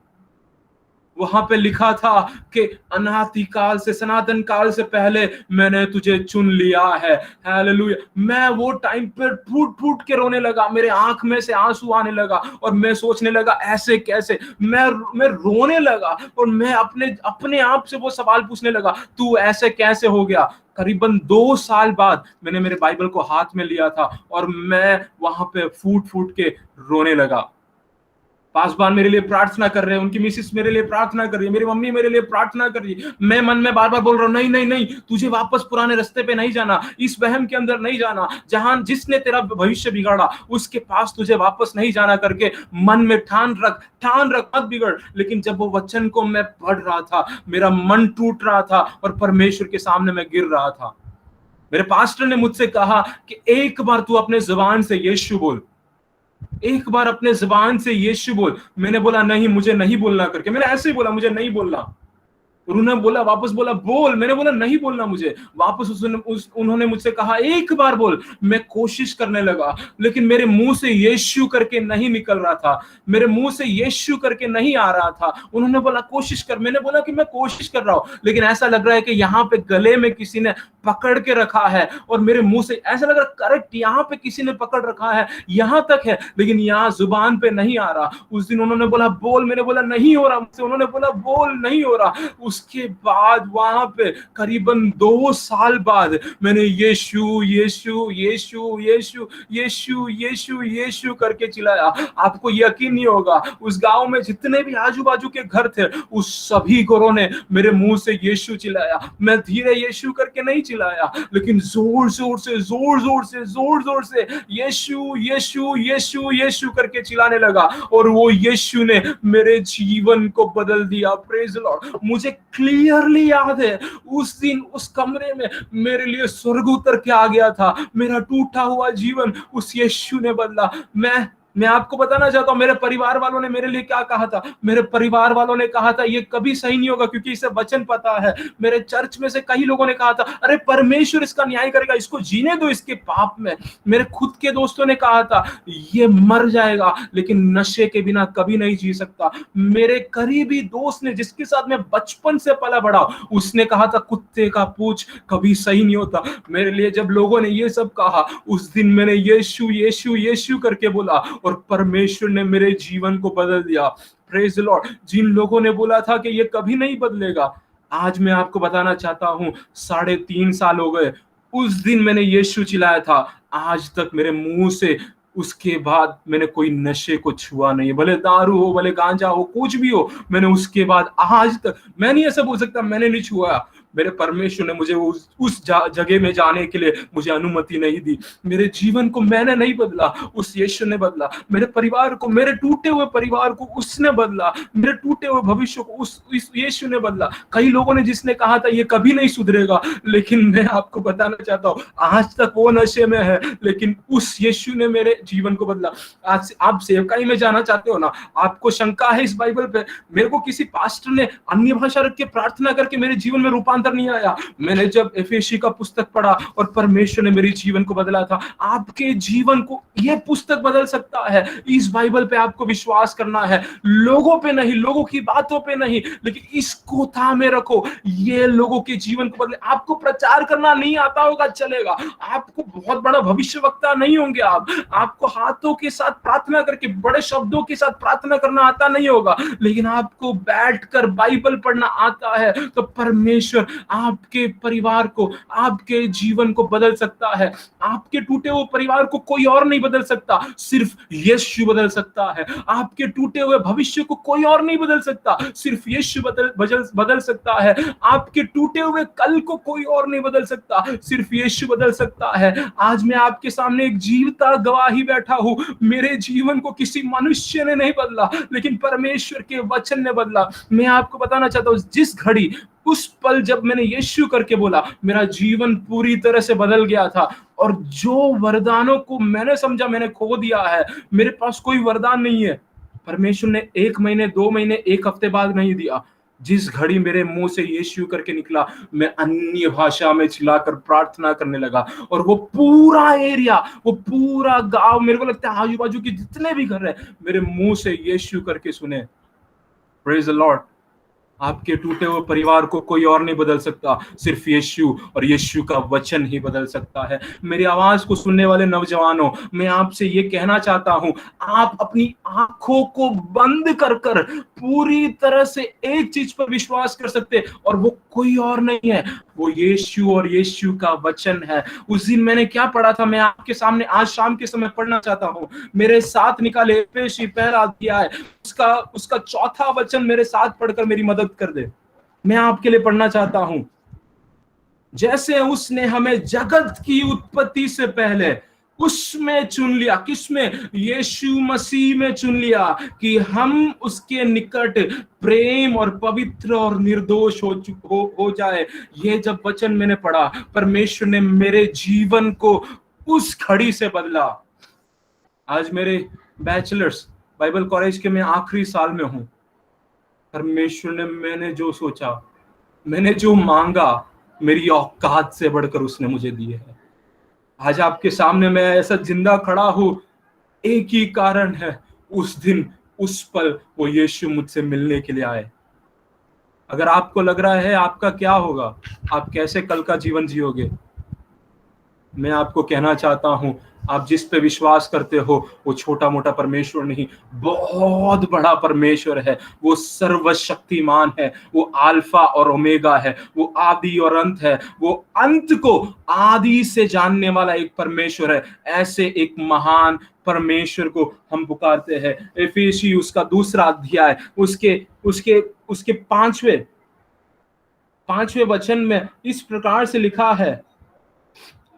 वहां पे लिखा था कि अनादि काल से, सनातन काल से पहले मैंने तुझे चुन लिया है। हालेलुया। मैं वो टाइम पर फूट फूट के रोने लगा, मेरे आंख में से आंसू आने लगा और मैं सोचने लगा ऐसे कैसे। मैं रोने लगा और मैं अपने आप से वो सवाल पूछने लगा, तू ऐसे कैसे हो गया। करीबन 2 साल बाद मैंने मेरे बाइबल को हाथ में लिया था और मैं वहां पे फूट फूट के रोने लगा। पासवान मेरे लिए प्रार्थना कर रहे हैं, उनकी मिसेस मेरे लिए प्रार्थना कर रही है, मेरी मम्मी मेरे लिए प्रार्थना कर रही है। मैं मन में बार बार बोल रहा हूं, नहीं नहीं नहीं, तुझे वापस पुराने रास्ते पे नहीं जाना, इस वहम के अंदर नहीं जाना, जहां जिसने तेरा भविष्य बिगाड़ा उसके पास तुझे वापस नहीं जाना करके मन में ठान रख, मत बिगड़। लेकिन जब वो वचन को मैं पढ़ रहा था, मेरा मन टूट रहा था और परमेश्वर के सामने मैं गिर रहा था। मेरे पास्टर ने मुझसे कहा कि एक बार तू अपने जुबान से यीशु बोल, एक बार अपने जुबान से यीशु बोल। मैंने बोला नहीं, मुझे नहीं बोलना करके, मैंने ऐसे ही बोला मुझे नहीं बोलना। उन्होंने बोला, वापस बोला बोल, मैंने बोला नहीं बोलना मुझे। वापस उन्होंने मुझसे कहा एक बार बोल। मैं कोशिश करने लगा, लेकिन मेरे मुंह से यीशु करके नहीं निकल रहा था, मेरे मुंह से यीशु करके नहीं आ रहा था। उन्होंने बोला कोशिश कर, मैंने बोला कि मैं कोशिश कर रहा हूं, लेकिन ऐसा लग रहा है कि यहाँ पे गले में किसी ने पकड़ के रखा है और मेरे मुंह से ऐसा लग रहा है करेक्ट यहाँ पे किसी ने पकड़ रखा है, यहां तक है, लेकिन यहाँ जुबान पे नहीं आ रहा। उस दिन उन्होंने बोला बोल, मैंने बोला नहीं हो रहा मुझसे, उन्होंने बोला बोल, नहीं हो रहा। उसके बाद वहां पे करीबन 2 साल बाद मैंने यीशु यीशु यीशु यीशु यीशु यीशु यीशु करके चिल्लाया। आपको यकीन नहीं होगा, उस गांव में जितने भी आजू बाजू के घर थे उस सभी घरों ने मेरे मुंह से यीशु चिल्लाया। मैं धीरे यीशु करके नहीं चिल्लाया, लेकिन जोर जोर से यीशु यीशु यीशु यीशु करके चिल्लाने लगा और वो यीशु ने मेरे जीवन को बदल दिया। Praise the Lord. मुझे क्लियरली याद है उस दिन उस कमरे में मेरे लिए स्वर्ग उतर के आ गया था। मेरा टूटा हुआ जीवन उस यीशु ने बदला। मैं आपको बताना चाहता हूं, मेरे परिवार वालों ने मेरे लिए क्या कहा था। मेरे परिवार वालों ने कहा था ये कभी सही नहीं होगा क्योंकि इसे वचन पता है। मेरे चर्च में से कई लोगों ने कहा था अरे परमेश्वर इसका न्याय करेगा, इसको जीने दो इसके पाप में। मेरे खुद के दोस्तों ने कहा था ये मर जाएगा लेकिन नशे के बिना कभी नहीं जी सकता। मेरे करीबी दोस्त ने जिसके साथ मैं बचपन से पला बड़ा, उसने कहा था कुत्ते का पूंछ कभी सही नहीं होता। मेरे लिए जब लोगों ने ये सब कहा उस दिन मैंने यीशु यीशु यीशु करके बोला और परमेश्वर ने मेरे जीवन को बदल दिया। Praise the Lord. जिन लोगों ने बोला था कि ये कभी नहीं बदलेगा, आज मैं आपको बताना चाहता हूं 3.5 साल हो गए उस दिन मैंने यीशु चिल्लाया था, आज तक मेरे मुंह से उसके बाद मैंने कोई नशे को छुआ नहीं, भले दारू हो भले गांजा हो कुछ भी हो, मैंने उसके बाद आज तक, मैं नहीं ऐसा बोल सकता मैंने नहीं छुआ। मेरे परमेश्वर ने मुझे उस जगह में जाने के लिए मुझे अनुमति नहीं दी। मेरे जीवन को मैंने नहीं बदला, उस यीशु ने बदला। मेरे परिवार को, मेरे टूटे हुए परिवार को उसने बदला। मेरे टूटे हुए भविष्य को उस यीशु ने बदला। कई लोगों ने जिसने कहा था ये कभी नहीं सुधरेगा, लेकिन मैं आपको बताना चाहता हूँ आज तक वो नशे में है, लेकिन उस यीशु ने मेरे जीवन को बदला। आज आप सेवकाई में जाना चाहते हो ना, आपको शंका है इस बाइबल पे, मेरे को किसी पास्टर ने अन्य भाषा रख के प्रार्थना करके मेरे जीवन में रूपांतर नहीं आया। मैंने जब एफेसी का पुस्तक पढ़ा और परमेश्वर ने मेरे जीवन को बदला था। आपके जीवन को यह पुस्तक बदल सकता है। इस बाइबल पे आपको विश्वास करना है, लोगों पे नहीं, लोगों की बातों पे नहीं, लेकिन इसको थामे रखो। ये लोगों के जीवन को बदले। आपको प्रचार करना नहीं आता होगा चलेगा, आपको बहुत बड़ा भविष्यवक्ता नहीं होंगे आपको हाथों के साथ प्रार्थना करके बड़े शब्दों के साथ प्रार्थना करना आता नहीं होगा, लेकिन आपको बैठकर बाइबल पढ़ना आता है तो परमेश्वर आपके परिवार को, आपके जीवन को बदल सकता है। आपके टूटे हुए परिवार को कोई और नहीं बदल सकता, सिर्फ यीशु बदल सकता है। आपके टूटे हुए भविष्य को कोई और नहीं बदल सकता, सिर्फ यीशु बदल सकता है। आपके टूटे हुए कल को कोई और नहीं बदल सकता, सिर्फ यीशु बदल सकता है। आज मैं आपके सामने एक जीवता गवाही बैठा हूं। मेरे जीवन को किसी मनुष्य ने नहीं बदला, लेकिन परमेश्वर के वचन ने बदला। मैं आपको बताना चाहता हूं जिस घड़ी, उस पल जब मैंने यीशु करके बोला, मेरा जीवन पूरी तरह से बदल गया था। और जो वरदानों को मैंने समझा मैंने खो दिया है, मेरे पास कोई वरदान नहीं है, परमेश्वर ने 1 महीने 2 महीने 1 हफ्ते बाद नहीं दिया। जिस घड़ी मेरे मुंह से यीशु करके निकला, मैं अन्य भाषा में चिल्लाकर प्रार्थना करने लगा और वो पूरा एरिया, वो पूरा गांव, मेरे को लगता है आजू बाजू के जितने भी घर है, मेरे मुंह से यीशु करके सुने। Praise the Lord. आपके टूटे हुए परिवार को कोई और नहीं बदल सकता, सिर्फ यीशु और यीशु का वचन ही बदल सकता है। मेरी आवाज को सुनने वाले नौजवानों, मैं आपसे ये कहना चाहता हूं, आप अपनी आंखों को बंद कर पूरी तरह से एक चीज पर विश्वास कर सकते और वो कोई और नहीं है, वो यीशु और यीशु का वचन है। उस दिन मैंने क्या पढ़ा था, मैं आपके सामने आज शाम के समय पढ़ना चाहता हूँ। मेरे साथ निकाले एफेसी पहला अध्याय, उसका उसका चौथा वचन मेरे साथ पढ़कर मेरी मदद कर दे। मैं आपके लिए पढ़ना चाहता हूं। जैसे उसने हमें जगत की उत्पत्ति से पहले उसमें चुन लिया, किसमें? यीशु मसीह में चुन लिया, कि हम उसके निकट प्रेम और पवित्र और निर्दोष हो जाए। ये जब वचन मैंने पढ़ा, परमेश्वर ने मेरे जीवन को उस घड़ी से बदला। आज मेरे बैचलर्स बाइबल कॉलेज के मैं आखिरी साल में हूं। परमेश्वर ने, मैंने जो सोचा, मैंने जो मांगा, मेरी औकात से बढ़कर उसने मुझे दिए है। आज आपके सामने मैं ऐसा जिंदा खड़ा हूं, एक ही कारण है, उस दिन उस पल वो यीशु मुझसे मिलने के लिए आए। अगर आपको लग रहा है आपका क्या होगा, आप कैसे कल का जीवन जियोगे, मैं आपको कहना चाहता हूं, आप जिस पे विश्वास करते हो वो छोटा मोटा परमेश्वर नहीं, बहुत बड़ा परमेश्वर है। वो सर्वशक्तिमान है, वो अल्फा और ओमेगा है, वो आदि और अंत है, वो अंत को आदि से जानने वाला एक परमेश्वर है। ऐसे एक महान परमेश्वर को हम पुकारते हैं। एफेसी उसका दूसरा अध्याय, उसके उसके उसके पांचवें वचन में इस प्रकार से लिखा है,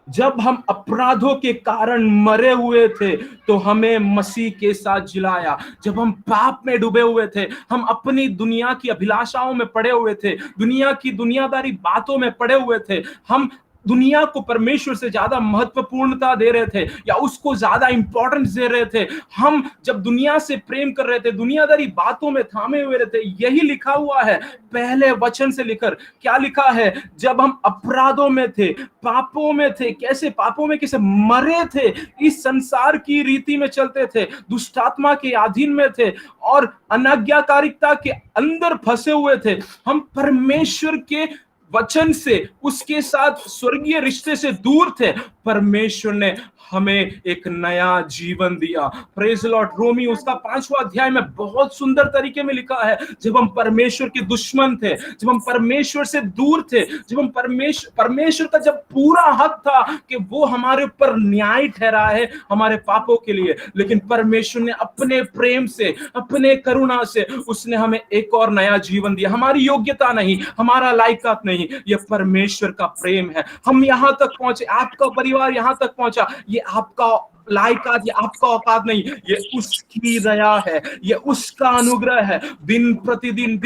जब हम अपराधों के कारण मरे हुए थे तो हमें मसीह के साथ जिलाया। जब हम पाप में डूबे हुए थे, हम अपनी दुनिया की अभिलाषाओं में पड़े हुए थे, दुनिया की दुनियादारी बातों में पड़े हुए थे, हम दुनिया को परमेश्वर से ज्यादा महत्वपूर्णता दे रहे थे या उसको ज्यादा इंपॉर्टेंस दे रहे थे, हम जब दुनिया से प्रेम कर रहे थे, दुनियादारी बातों में थामे हुए रहते। यही लिखा हुआ है पहले वचन से लेकर। क्या लिखा है? जब हम अपराधों में थे, पापों में थे, कैसे पापों में, कैसे मरे थे, इस संसार की रीति में चलते थे, दुष्टात्मा के अधीन में थे और अनाज्ञाकारिता के अंदर फंसे हुए थे। हम परमेश्वर के वचन से, उसके साथ स्वर्गीय रिश्ते से दूर थे। परमेश्वर ने हमें एक नया जीवन दिया। Praise Lord. रोमी उसका 5वां अध्याय में बहुत सुंदर तरीके में लिखा है, जब हम परमेश्वर के दुश्मन थे, जब हम परमेश्वर से दूर थे, जब हम परमेश्वर का जब पूरा हक था कि वो हमारे ऊपर न्याय ठहराए हमारे पापों के लिए, लेकिन परमेश्वर ने अपने प्रेम से, अपने करुणा से उसने हमें एक और नया जीवन दिया। हमारी योग्यता नहीं, हमारा लायकात नहीं, ये परमेश्वर का प्रेम है। हम यहां तक पहुंचे, आपका परिवार यहां तक पहुंचा, ये आपका लायकात, ये आपका औकात नहीं, ये उसकी दया है, ये उसका अनुग्रह है। दिन प्रतिदिन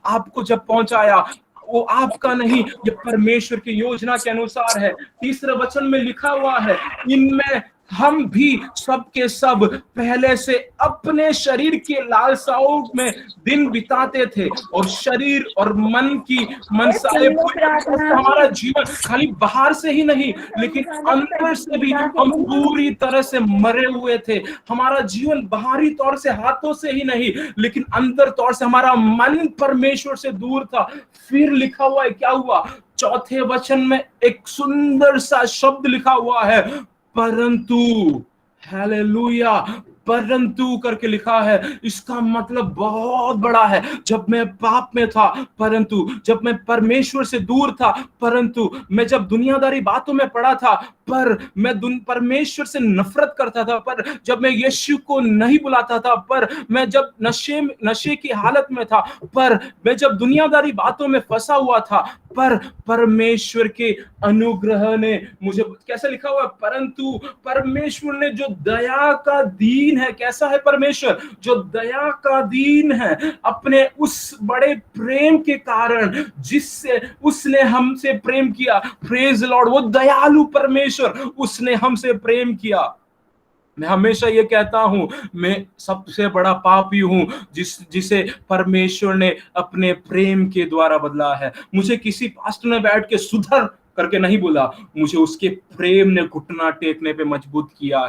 आपको जब पहुंचाया, वो आपका नहीं, ये परमेश्वर की योजना के अनुसार है। तीसरे वचन में लिखा हुआ है, इनमें हम भी सब के सब पहले से अपने शरीर के लालसाओं में दिन बिताते थे और शरीर और मन की मनसाए हमारा जीवन खाली बाहर से ही नहीं लेकिन अंदर से भी हम पूरी तरह से मरे हुए थे। हमारा जीवन बाहरी तौर से, हाथों से ही नहीं, लेकिन अंदर तौर से हमारा मन परमेश्वर से दूर था। फिर लिखा हुआ है, क्या हुआ? चौथे वचन में एक सुंदर सा शब्द लिखा हुआ है, परंतु। हालेलुया, परंतु करके लिखा है। इसका मतलब बहुत बड़ा है। जब मैं पाप में था, परंतु जब मैं परमेश्वर से दूर था, परंतु मैं जब दुनियादारी बातों में पड़ा था, पर मैं परमेश्वर से नफरत करता था, पर जब मैं यीशु को नहीं बुलाता था, पर मैं जब नशे की हालत में था, पर मैं जब दुनियादारी बातों में फंसा हुआ था, पर परमेश्वर के अनुग्रह ने मुझे, कैसे लिखा हुआ है, परंतु परमेश्वर ने जो दया का दीन है, कैसा है परमेश्वर? जो दया का दीन है, अपने उस बड़े प्रेम के कारण जिससे उसने हमसे प्रेम किया। Praise Lord. वो दयालु परमेश्वर, उसने हमसे प्रेम किया। मैं हमेशा ये कहता हूं, मैं सबसे बड़ा पापी हूं जिसे परमेश्वर ने अपने प्रेम के द्वारा बदला है। मुझे किसी पास्टर ने बैठ के सुधर करके नहीं बोला, मुझे उसके प्रेम ने घुटना टेकने पे मजबूर किया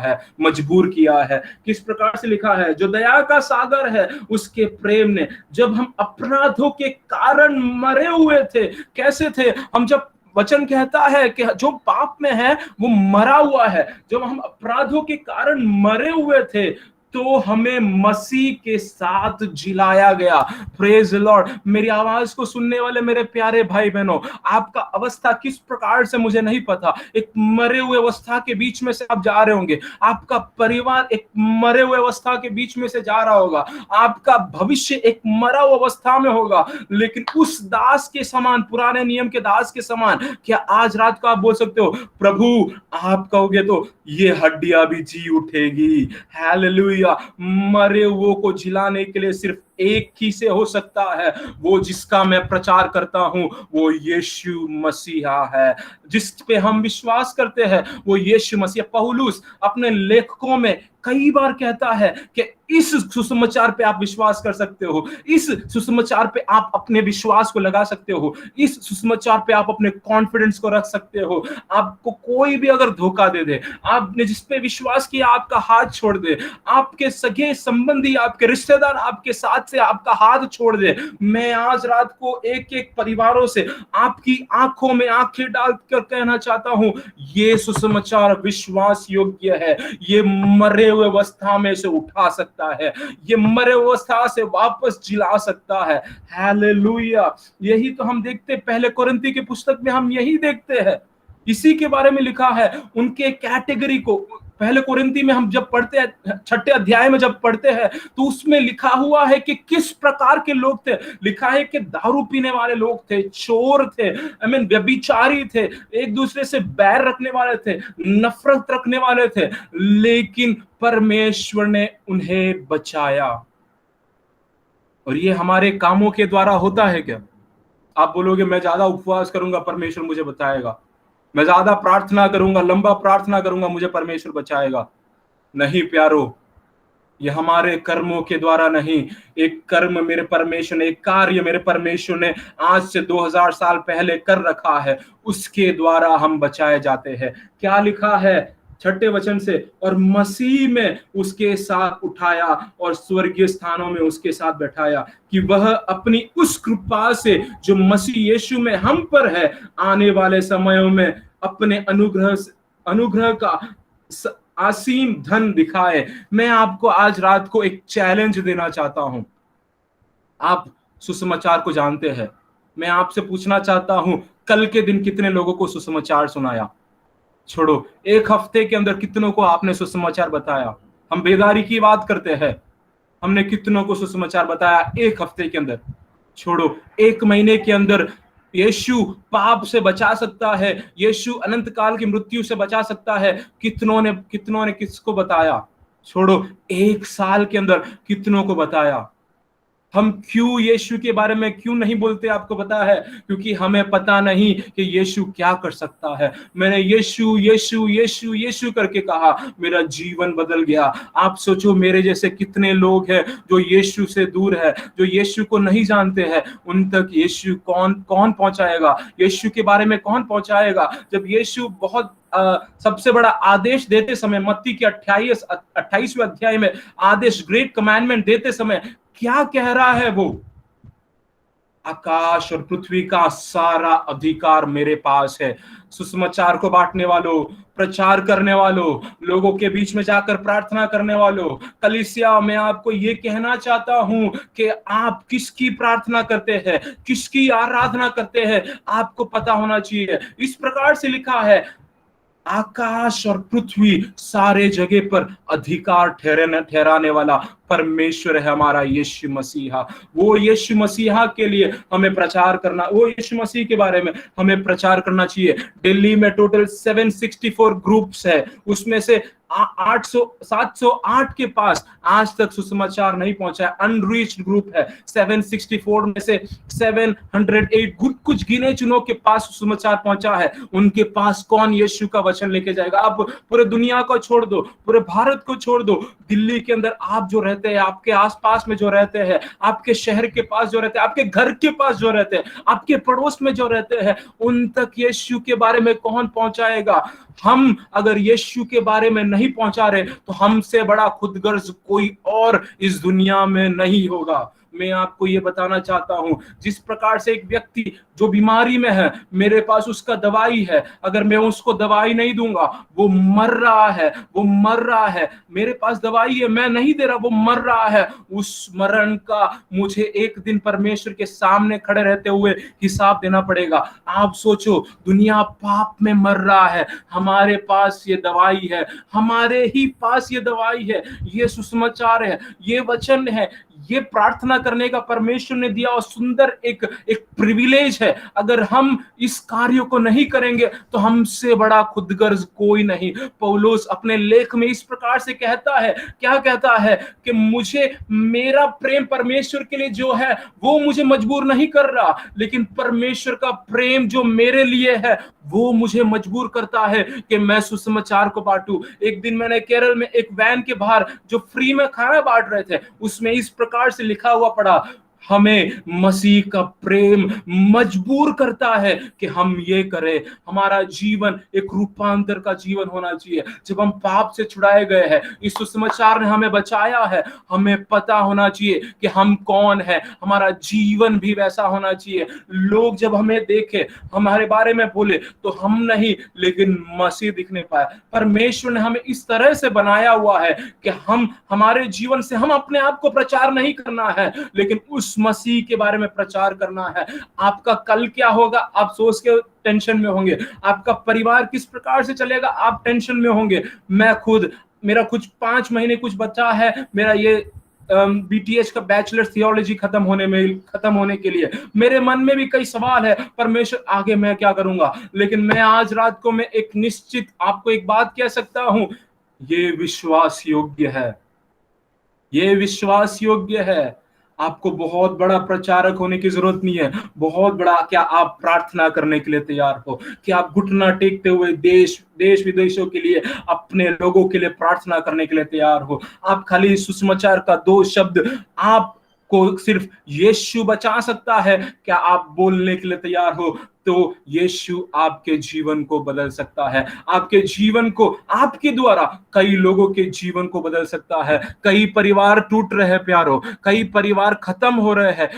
है। किस प्रकार से लिखा है? जो दया का सागर है, उसके प्रेम ने, जब हम अपराधों के कारण मरे हुए थे, कैसे थे हम? जब वचन कहता है कि जो पाप में है वो मरा हुआ है, जब हम अपराधों के कारण मरे हुए थे, तो हमें मसीह के साथ जिलाया गया। Praise Lord. मेरी आवाज को सुनने वाले मेरे प्यारे भाई बहनों, आपका अवस्था किस प्रकार से मुझे नहीं पता, एक मरे हुए अवस्था के बीच में से आप जा रहे होंगे, आपका परिवार एक मरे हुए अवस्था के बीच में से जा रहा होगा, आपका भविष्य एक मरा हुआ अवस्था में होगा, लेकिन उस दास के समान, पुराने नियम के दास के समान, क्या आज रात को आप बोल सकते हो, प्रभु आप कहोगे तो ये हड्डियां भी जी उठेगी। हालेलुया। मरे हुओं को जिलाने के लिए सिर्फ एक ही से हो सकता है, वो जिसका मैं प्रचार करता हूं, वो यीशु मसीहा है। जिस पे हम विश्वास करते हैं वो यीशु मसीह। पौलुस अपने लेखकों में कई बार कहता है कि इस सुसमाचार पे आप विश्वास कर सकते हो, इस सुसमाचार पे आप अपने विश्वास को लगा सकते हो, इस सुसमाचार पे आप अपने कॉन्फिडेंस को रख सकते हो। आपको कोई भी अगर धोखा दे दे, आपने जिस पे विश्वास किया आपका हाथ छोड़ दे, आपके सगे संबंधी, आपके रिश्तेदार आपके साथ से आपका हाथ छोड़ दे, मैं आज रात को एक एक परिवारों से आपकी आंखों में आंखें डालकर कहना चाहता हूं, ये सुसमाचार विश्वास योग्य है। ये मरे हुए अवस्था में से उठा सकता है, ये मरे हुए अवस्था से वापस जिला सकता है। हालेलुया। यही तो हम देखते, पहले कोरिन्थी की पुस्तक में हम यही देखते हैं, इसी के बारे में लिखा है। उनके कैटेगरी को पहले कोरिन्थी में हम जब पढ़ते हैं, 6 अध्याय में जब पढ़ते हैं, तो उसमें लिखा हुआ है कि किस प्रकार के लोग थे। लिखा है कि दारू पीने वाले लोग थे, चोर थे, व्यभिचारी थे, एक दूसरे से बैर रखने वाले थे, नफरत रखने वाले थे, लेकिन परमेश्वर ने उन्हें बचाया। और ये हमारे कामों के द्वारा होता है क्या? आप बोलोगे मैं ज्यादा उपवास करूंगा परमेश्वर मुझे बताएगा, मैं ज्यादा प्रार्थना करूंगा, लंबा प्रार्थना करूंगा, मुझे परमेश्वर बचाएगा। नहीं प्यारो, ये हमारे कर्मों के द्वारा नहीं, एक कर्म मेरे परमेश्वर ने, एक कार्य मेरे परमेश्वर ने आज से 2000 साल पहले कर रखा है, उसके द्वारा हम बचाए जाते हैं। क्या लिखा है 6 वचन से, और मसीह में उसके साथ उठाया और स्वर्गीय स्थानों में उसके साथ बैठाया, कि वह अपनी उस कृपा से जो मसीह यीशु में हम पर है, आने वाले समयों में अपने अनुग्रह का असीम धन दिखाए। मैं आपको आज रात को एक चैलेंज देना चाहता हूं। आप सुसमाचार को जानते हैं, मैं आपसे पूछना चाहता हूं, कल के दिन कितने लोगों को सुसमाचार सुनाया? छोड़ो, एक हफ्ते के अंदर कितनों को आपने सुसमाचार बताया? हम बेदारी की बात करते हैं, हमने कितनों को सुसमाचार बताया एक हफ्ते के अंदर? छोड़ो, एक महीने के अंदर यीशु पाप से बचा सकता है, यीशु अनंत काल की मृत्यु से बचा सकता है, कितनों ने किसको बताया? छोड़ो, एक साल के अंदर कितनों को बताया? हम क्यों यीशु के बारे में क्यों नहीं बोलते आपको पता है? क्योंकि हमें पता नहीं कि यीशु क्या कर सकता है। मैंने यीशु यीशु यीशु यीशु करके कहा, मेरा जीवन बदल गया। आप सोचो, मेरे जैसे कितने लोग हैं जो यीशु से दूर है, जो यीशु को नहीं जानते हैं, उन तक यीशु कौन पहुंचाएगा? यीशु के बारे में कौन पहुंचाएगा? जब यीशु बहुत सबसे बड़ा आदेश देते समय, मत्ती के 28वें अध्याय में आदेश, ग्रेट कमांडमेंट देते समय क्या कह रहा है वो? आकाश और पृथ्वी का सारा अधिकार मेरे पास है। सुसमाचार को बांटने वालों, प्रचार करने वालों, लोगों के बीच में जाकर प्रार्थना करने वालों, कलीसिया, मैं आपको ये कहना चाहता हूं कि आप किसकी प्रार्थना करते हैं, किसकी आराधना करते हैं, आपको पता होना चाहिए। इस प्रकार से लिखा है, आकाश और पृथ्वी सारे जगह पर अधिकार ठहराने वाला परमेश्वर है हमारा यीशु मसीहा। वो यीशु मसीहा के लिए हमें प्रचार करना, वो यीशु मसीह के बारे में हमें प्रचार करना चाहिए। दिल्ली में टोटल 764 ग्रुप्स है, उसमें से 708 के पास आज तक सुसमाचार नहीं पहुंचा है, अनरीच्ड ग्रुप है। 764 में से 708 कुछ गिने चुनों के पास सुसमाचार पहुंचा है। उनके पास कौन यीशु का वचन लेके जाएगा? आप पूरे दुनिया को छोड़ दो, पूरे भारत को छोड़ दो, दिल्ली के अंदर आप जो रहते हैं, आपके आसपास में जो रहते हैं, आपके शहर के पास जो रहते हैं, आपके घर के पास जो रहते हैं, आपके पड़ोस में जो रहते हैं, उन तक यीशु के बारे में कौन पहुंचाएगा? हम अगर यीशु के बारे में नहीं पहुंचा रहे तो हमसे बड़ा खुदगर्ज कोई और इस दुनिया में नहीं होगा। मैं आपको ये बताना चाहता हूं, जिस प्रकार से एक व्यक्ति जो बीमारी में है, मेरे पास उसका दवाई है, अगर मैं उसको दवाई नहीं दूंगा, वो मर रहा है, वो मर रहा है, मेरे पास दवाई है, मैं नहीं दे रहा, वो मर रहा है, उस मरण का मुझे एक दिन परमेश्वर के सामने खड़े रहते हुए हिसाब देना पड़ेगा। आप सोचो, दुनिया पाप में मर रहा है, हमारे पास ये दवाई है, हमारे ही पास ये दवाई है, ये सुसमाचार है, ये वचन है, ये प्रार्थना करने का परमेश्वर ने दिया और सुंदर एक एक प्रिविलेज है। अगर हम इस कार्य को नहीं करेंगे तो हमसे बड़ा खुदगर्ज कोई नहीं। पौलुस अपने लेख में इस प्रकार से कहता है, क्या कहता है कि मुझे मेरा प्रेम परमेश्वर के लिए जो है वो मुझे मजबूर नहीं कर रहा, लेकिन परमेश्वर का प्रेम जो मेरे लिए है वो मुझे मजबूर करता है कि मैं सुसमाचार को बांटूं। एक दिन मैंने केरल में एक वैन के बाहर जो फ्री में खाना बांट रहे थे, उसमें इस प्रकार से लिखा हुआ पड़ा, हमें मसीह का प्रेम मजबूर करता है कि हम ये करें। हमारा जीवन एक रूपांतर का जीवन होना चाहिए। जब हम पाप से छुड़ाए गए हैं, इस सुसमाचार ने हमें बचाया है, हमें पता होना चाहिए कि हम कौन है, हमारा जीवन भी वैसा होना चाहिए। लोग जब हमें देखे, हमारे बारे में बोले, तो हम नहीं लेकिन मसीह दिखने पाए। परमेश्वर ने हमें इस तरह से बनाया हुआ है कि हम हमारे जीवन से हम अपने आप को प्रचार नहीं करना है, लेकिन उस मसीह के बारे में प्रचार करना है। आपका कल क्या होगा आप सोच के टेंशन में होंगे, आपका परिवार किस प्रकार से चलेगा आप टेंशन में होंगे। मैं खुद, मेरा कुछ 5 महीने कुछ बचा है, मेरा ये बीटीएच का बैचलर थियोलॉजी खत्म होने के लिए मेरे मन में भी कई सवाल है, परमेश्वर आगे मैं क्या करूंगा। लेकिन मैं आज रात को मैं एक निश्चित आपको एक बात कह सकता हूं, ये विश्वास योग्य है, ये विश्वास योग्य है। आपको बहुत बड़ा प्रचारक होने की जरूरत नहीं है। बहुत बड़ा क्या आप प्रार्थना करने के लिए तैयार हो, कि आप घुटना टेकते हुए देश विदेशों के लिए, अपने लोगों के लिए प्रार्थना करने के लिए तैयार हो। आप खाली सुसमाचार का 2 शब्द आप को सिर्फ यीशु बचा सकता है, क्या आप बोलने के लिए तैयार हो? तो यीशु आपके जीवन को बदल सकता है, आपके जीवन को आपके द्वारा कई लोगों के जीवन को बदल सकता है। कई परिवार टूट रहे हैं प्यारो, कई परिवार खत्म हो रहे हैं।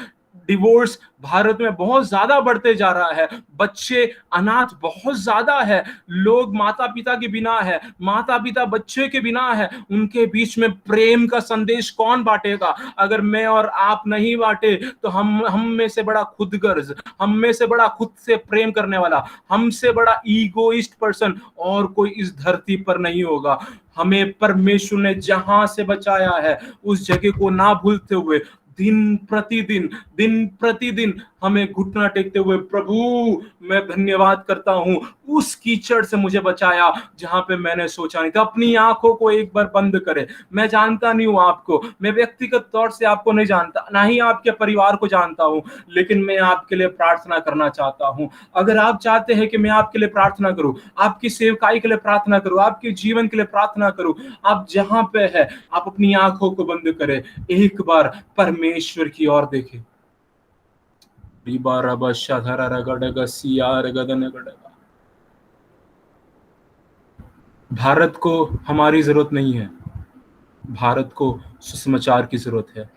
डिवोर्स भारत में बहुत ज्यादा बढ़ते जा रहा है, बच्चे अनाथ बहुत ज्यादा है, लोग माता पिता के बिना है, माता पिता बच्चे के बिना है। उनके बीच में प्रेम का संदेश कौन बांटेगा? अगर मैं और आप नहीं बांटे तो हम में से बड़ा खुदगर्ज, हम में से बड़ा खुद से प्रेम करने वाला, हमसे बड़ा ईगोइस्ट पर्सन और कोई इस धरती पर नहीं होगा। हमें परमेश्वर ने जहां से बचाया है उस जगह को ना भूलते हुए दिन प्रतिदिन हमें घुटना टेकते हुए, प्रभु मैं धन्यवाद करता हूं उस कीचड़ से मुझे बचाया जहां पे मैंने सोचा नहीं था। अपनी आंखों को एक बार बंद करें। मैं जानता नहीं हूं आपको, मैं व्यक्तिगत तौर से आपको नहीं जानता, ना ही आपके परिवार को जानता हूं, लेकिन मैं आपके लिए प्रार्थना करना चाहता हूं। अगर आप चाहते हैं कि मैं आपके लिए प्रार्थना करूं, आपकी सेवकाई के लिए प्रार्थना करूं, आपके जीवन के लिए प्रार्थना करूं, आप जहां पे है आप अपनी आंखों को बंद करें, एक बार परमेश्वर की ओर देखें। भारत को हमारी जरूरत नहीं है, भारत को सुसमाचार की जरूरत है।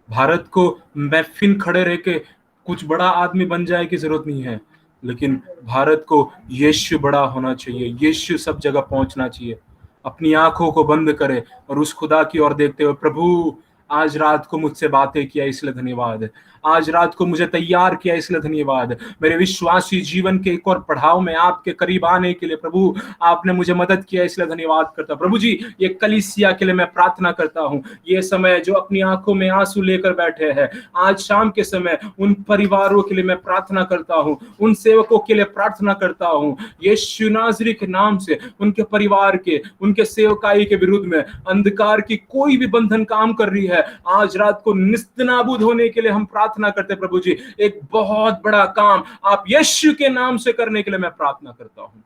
भारत को महफिल खड़े रह के कुछ बड़ा आदमी बन जाए की जरूरत नहीं है, लेकिन भारत को यीशु बड़ा होना चाहिए, यीशु सब जगह पहुंचना चाहिए। अपनी आंखों को बंद करे और उस खुदा की ओर देखते हुए, प्रभु आज रात को मुझसे बातें किया इसलिए धन्यवाद, आज रात को मुझे तैयार किया इसलिए धन्यवाद। मेरे विश्वासी जीवन के एक और पढ़ाव में आपके करीब आने के लिए प्रभु आपने मुझे मदद किया इसलिए धन्यवाद करता। प्रभु जी ये कलीसिया के लिए मैं प्रार्थना करता हूँ, ये समय जो अपनी आंखों में आंसू लेकर बैठे हैं, आज शाम के समय उन परिवारों के लिए मैं प्रार्थना करता हूँ, उन सेवकों के लिए प्रार्थना करता हूँ, यीशु नाज़री के नाम से उनके परिवार के, उनके सेवकाई के विरुद्ध में अंधकार की कोई भी बंधन काम कर रही है, आज रात को निस्तनाबूद होने के लिए हम प्रार्थना करते। प्रभु जी एक बहुत बड़ा काम आप यीशु के नाम से करने के लिए मैं प्रार्थना करता हूं।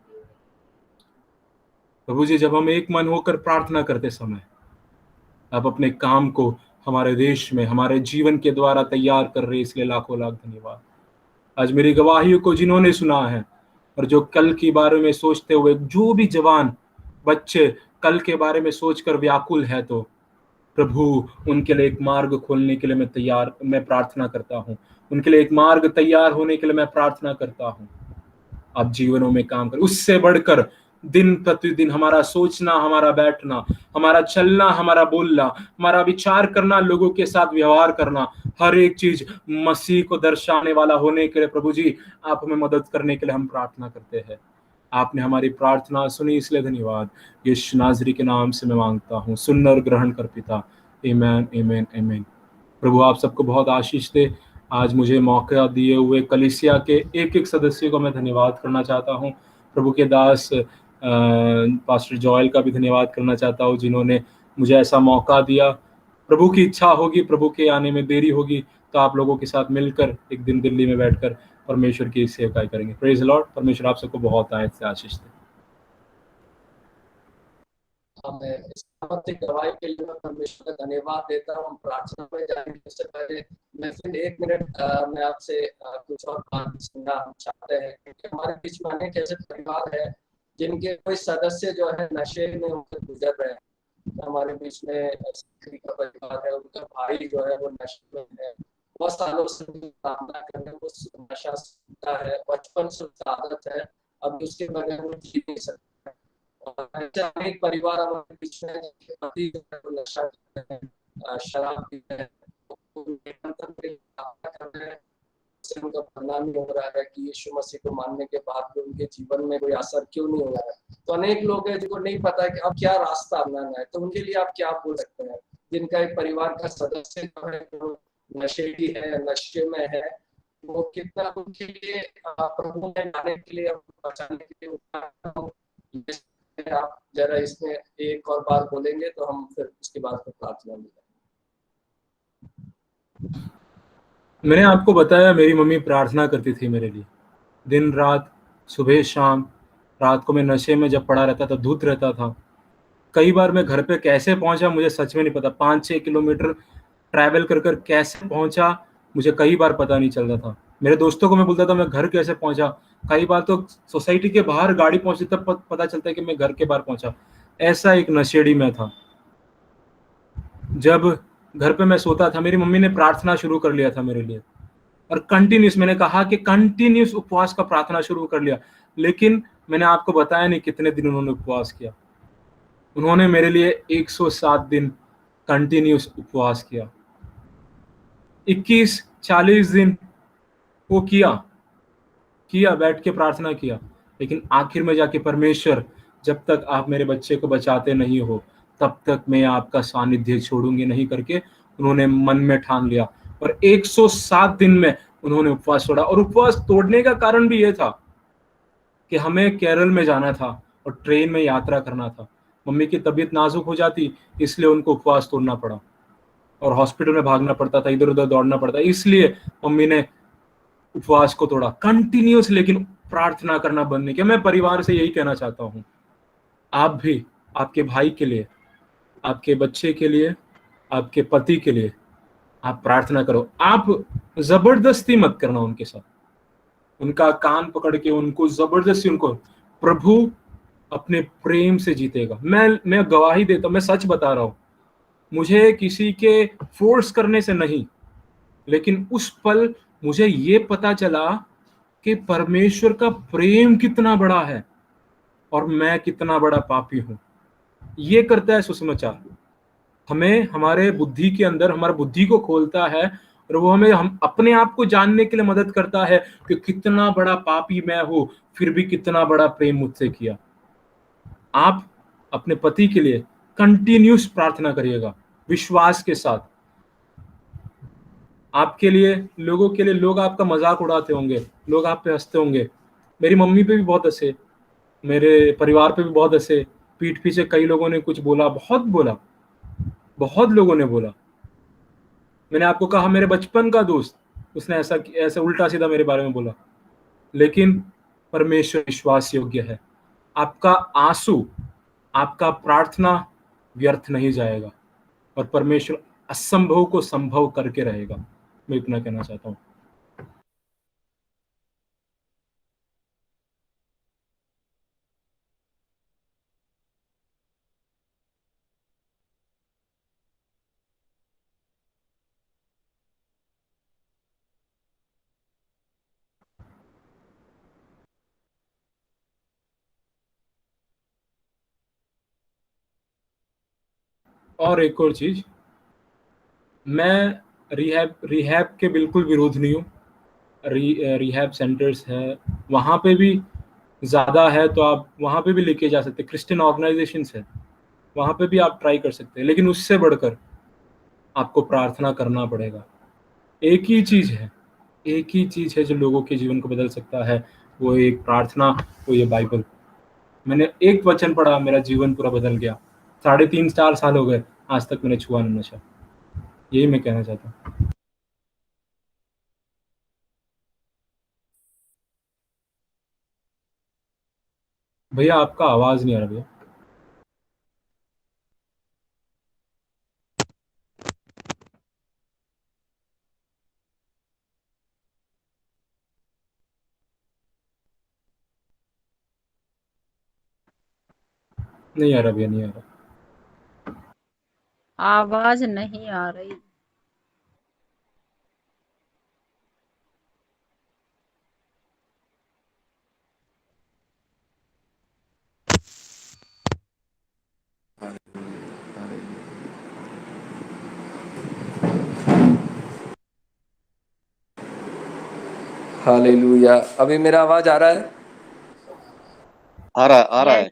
प्रभु जी जब हम एक मन होकर प्रार्थना करते समय आप अपने काम को हमारे देश में हमारे जीवन के द्वारा तैयार कर रहे, इसलिए लाखों लाख धन्यवाद। आज मेरी गवाहियों को जिन्होंने सुना है और जो कल के बारे में सोचते हुए, जो भी जवान बच्चे कल के बारे में सोचकर व्याकुल है, तो प्रभु उनके लिए एक मार्ग खोलने के लिए मैं प्रार्थना करता हूँ। उनके लिए एक मार्ग तैयार होने के लिए मैं प्रार्थना करता हूँ। आप जीवनों में काम करें। उससे बढ़कर दिन प्रतिदिन हमारा सोचना, हमारा बैठना, हमारा चलना, हमारा बोलना, हमारा विचार करना, लोगों के साथ व्यवहार करना, हर एक चीज मसीह को दर्शाने वाला होने के लिए प्रभु जी आप हमें मदद करने के लिए हम प्रार्थना करते हैं। आपने हमारी प्रार्थना सुनी, इसलिए धन्यवाद। यीशु नाजरी के नाम से मैं मांगता हूँ, सुन और ग्रहण कर पिता। आमेन, आमेन, आमेन। प्रभु आप सबको बहुत आशीष दे। आज मुझे मौका दिए हुए कलीसिया के एक एक सदस्य को मैं धन्यवाद करना चाहता हूँ। प्रभु के दास पास्टर जॉयल का भी धन्यवाद करना चाहता हूँ, जिन्होंने मुझे ऐसा मौका दिया। प्रभु की इच्छा होगी, प्रभु के आने में देरी होगी, तो आप लोगों के साथ मिलकर एक दिन दिल्ली में बैठकर परमेश्वर की सेवा करेंगे। Praise Lord. परमेश्वर आप सबको बहुत आयत से आशीष दे। मैं इस सामर्थ्य गवाही के लिए मैं परमेश्वर का धन्यवाद देता हूँ। हम प्रार्थना में जाने से पहले मैं फिर 1 मिनट मैं आपसे कुछ और बात सुनना हम चाहते हैं, क्योंकि हमारे बीच में अनेक ऐसे परिवार है जिनके कोई सदस्य जो है नशे में होकर गुजर रहे हैं। हमारे बीच में स्त्री का परिवार है, उनका भाई जो है वो नशे में है, बहुत सालों से सामना करने को नशा सीखता है, बचपन से उसका आदत है, अब उसके बगैर वो जी नहीं सकता। ऐसे अनेक परिवार हमारे बीच में पति नशा करते हैं, शराब पीते हैं, उनका भरना नहीं हो रहा है कि यीशु मसीह को मानने के बाद भी उनके जीवन में कोई असर क्यों नहीं हो रहा है। तो अनेक लोग हैं जिनको नहीं पता है कि अब क्या रास्ता अपनाना है। तो उनके लिए आप क्या बोल सकते हैं, जिनका एक परिवार का सदस्य जो है जो नशेड़ी है, नशे में है, वो कितना उनके लिए प्रभु में लाने के लिए, बचाने के लिए आप जरा इसमें एक और बार बोलेंगे तो हम फिर उसके बाद फिर प्रार्थना में। मैंने आपको बताया मेरी मम्मी प्रार्थना करती थी मेरे लिए, दिन रात, सुबह शाम। रात को मैं नशे में जब पड़ा रहता था, धुत रहता था। कई बार मैं घर पे कैसे पहुंचा मुझे सच में नहीं पता। 5-6 किलोमीटर ट्रैवल कर कर कैसे पहुंचा मुझे कई बार पता नहीं चलता था। मेरे दोस्तों को मैं बोलता था मैं घर कैसे पहुंचा, कई बार तो सोसाइटी के बाहर गाड़ी पहुंची तब पता चलता है कि मैं घर के बाहर पहुंचा। ऐसा एक नशेड़ी में था। जब घर पे मैं सोता था, मेरी मम्मी ने प्रार्थना शुरू कर लिया था मेरे लिए, और कंटिन्यूस, मैंने कहा कि कंटिन्यूस उपवास का प्रार्थना शुरू कर लिया। लेकिन मैंने आपको बताया नहीं कितने दिन उन्होंने उपवास किया। उन्होंने मेरे लिए 107 दिन कंटिन्यूस उपवास किया। 21-40 दिन वो किया बैठ के प्रार्थना किया। लेकिन आखिर में जाके परमेश्वर, जब तक आप मेरे बच्चे को बचाते नहीं हो तब तक मैं आपका सानिध्य छोड़ूंगी नहीं करके उन्होंने मन में ठान लिया। और 107 दिन में उन्होंने उपवास छोड़ा। और उपवास तोड़ने का कारण भी यह था कि हमें केरल में जाना था और ट्रेन में यात्रा करना था। मम्मी की तबीयत नाजुक हो जाती, इसलिए उनको उपवास तोड़ना पड़ा और हॉस्पिटल में भागना पड़ता था, इधर उधर दौड़ना पड़ता, इसलिए मम्मी ने उपवास को तोड़ा कंटिन्यूस। लेकिन प्रार्थना करना बंद नहीं किया। मैं परिवार से यही कहना चाहता हूं, आप भी आपके भाई के लिए, आपके बच्चे के लिए, आपके पति के लिए आप प्रार्थना करो। आप जबरदस्ती मत करना उनके साथ, उनका कान पकड़ के उनको जबरदस्ती, उनको प्रभु अपने प्रेम से जीतेगा। मैं गवाही देता हूं, मैं सच बता रहा हूं, मुझे किसी के फोर्स करने से नहीं, लेकिन उस पल मुझे ये पता चला कि परमेश्वर का प्रेम कितना बड़ा है और मैं कितना बड़ा पापी हूं। ये करता है सुसमाचार, हमें हमारे बुद्धि के अंदर, हमारा बुद्धि को खोलता है और वो हमें हम अपने आप को जानने के लिए मदद करता है कि कितना बड़ा पापी मैं हूं, फिर भी कितना बड़ा प्रेम मुझसे किया। आप अपने पति के लिए कंटिन्यूस प्रार्थना करिएगा विश्वास के साथ। आपके लिए, लोगों के लिए, लोग आपका मजाक उड़ाते होंगे, लोग आप पे हंसते होंगे। मेरी मम्मी पे भी बहुत हंसे, मेरे परिवार पे भी बहुत हंसे, पीठ पीछे कई लोगों ने कुछ बोला, बहुत लोगों ने बोला। मैंने आपको कहा मेरे बचपन का दोस्त, उसने ऐसा ऐसा उल्टा सीधा मेरे बारे में बोला। लेकिन परमेश्वर विश्वास योग्य है। आपका आंसू, आपका प्रार्थना व्यर्थ नहीं जाएगा और परमेश्वर असंभव को संभव करके रहेगा। मैं इतना कहना चाहता हूँ। और एक और चीज, मैं रिहैब के बिल्कुल विरोध नहीं हूँ। रिहैब सेंटर्स है, वहाँ पे भी ज़्यादा है तो आप वहाँ पे भी लेके जा सकते हैं। क्रिश्चियन ऑर्गेनाइजेशंस है, वहाँ पे भी आप ट्राई कर सकते हैं, लेकिन उससे बढ़कर आपको प्रार्थना करना पड़ेगा। एक ही चीज़ है, एक ही चीज़ है जो लोगों के जीवन को बदल सकता है, वो एक प्रार्थना, वो ये बाइबल। मैंने एक वचन पढ़ा, मेरा जीवन पूरा बदल गया। 3.5-4 साल हो गए, आज तक मैंने छुआ नहीं नशा। यही मैं कहना चाहता हूँ। भैया आपका आवाज़ नहीं आ रहा भैया। नहीं आ रहा भैया, नहीं आ रहा। आवाज नहीं आ रही। हालेलुया। अभी मेरा आवाज आ रहा है? आ रहा है।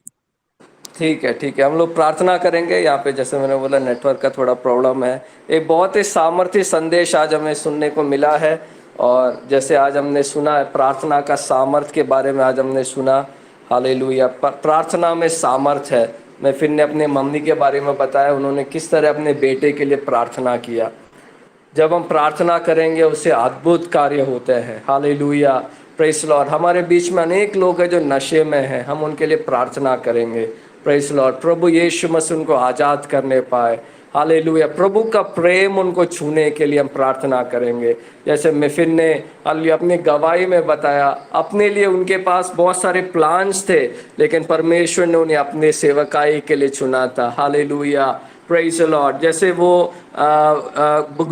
ठीक है, ठीक है। हम लोग प्रार्थना करेंगे। यहाँ पे जैसे मैंने बोला नेटवर्क का थोड़ा प्रॉब्लम है। एक बहुत ही सामर्थ्य संदेश आज हमें सुनने को मिला है, और जैसे आज हमने सुना है प्रार्थना का सामर्थ्य के बारे में, आज हमने सुना। हालेलुया। प्रार्थना में सामर्थ्य है। मैं फिर ने अपने मम्मी के बारे में बताया, उन्होंने किस तरह अपने बेटे के लिए प्रार्थना किया। जब हम प्रार्थना करेंगे उससे अद्भुत कार्य होते हैं। Hallelujah, press Lord. हमारे बीच में अनेक लोग हैं जो नशे में हैं, हम उनके लिए प्रार्थना करेंगे। Press Lord. प्रभु यीशु मसीह उनको आज़ाद करने पाए। हालेलुया। प्रभु का प्रेम उनको छूने के लिए हम प्रार्थना करेंगे। जैसे मिफिन ने अपनी गवाही में बताया, अपने लिए उनके पास बहुत सारे प्लान्स थे, लेकिन परमेश्वर ने उन्हें अपने सेवकाई के लिए चुना था। Hallelujah, praise the Lord. जैसे वो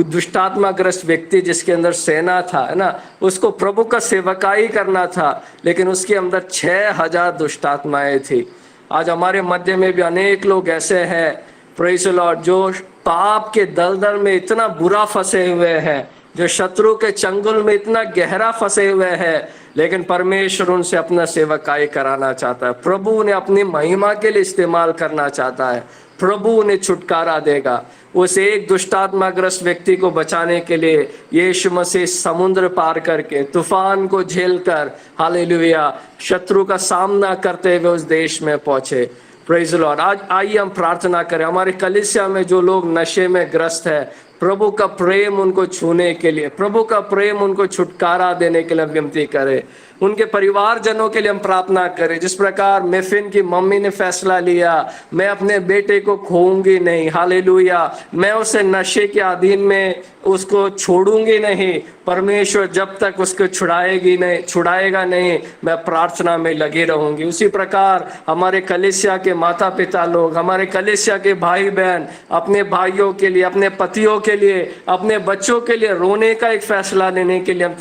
दुष्टात्माग्रस्त व्यक्ति जिसके अंदर सेना था, है ना, उसको प्रभु का सेवकाई करना था, लेकिन उसके अंदर 6000 दुष्टात्माएं थी। आज हमारे मध्य में भी अनेक लोग ऐसे हैं, प्रेज द लॉर्ड, जो पाप के दलदल में इतना बुरा फंसे हुए हैं, जो शत्रु के चंगुल में इतना गहरा फंसे हुए हैं, लेकिन परमेश्वर उनसे अपना सेवकाई कराना चाहता है। प्रभु उन्हें अपनी महिमा के लिए इस्तेमाल करना चाहता है। प्रभु उन्हें छुटकारा देगा। उस एक दुष्टात्माग्रस्त व्यक्ति को बचाने के लिए यीशु मसीह समुद्र पार करके, तूफान को झेलकर, हालेलुया, शत्रु का सामना करते हुए उस देश में पहुंचे। Praise the Lord. आज आइए हम प्रार्थना करें। हमारे कलीसिया में जो लोग नशे में ग्रस्त है, प्रभु का प्रेम उनको छूने के लिए, प्रभु का प्रेम उनको छुटकारा देने के लिए विनती करें। उनके परिवारजनों के लिए हम प्रार्थना करें। जिस प्रकार मिफिन की मम्मी ने फैसला लिया, मैं अपने बेटे को खोऊंगी नहीं, हालेलुया, मैं उसे नशे के अधीन में उसको छोड़ूंगी नहीं, परमेश्वर जब तक उसको छुड़ाएगा नहीं, मैं प्रार्थना में लगी रहूंगी। उसी प्रकार हमारे कलीसिया के माता पिता लोग, हमारे कलीसिया के भाई बहन अपने भाइयों के लिए, अपने पतियों के लिए, अपने बच्चों के लिए रोने का एक फैसला लेने के लिए हम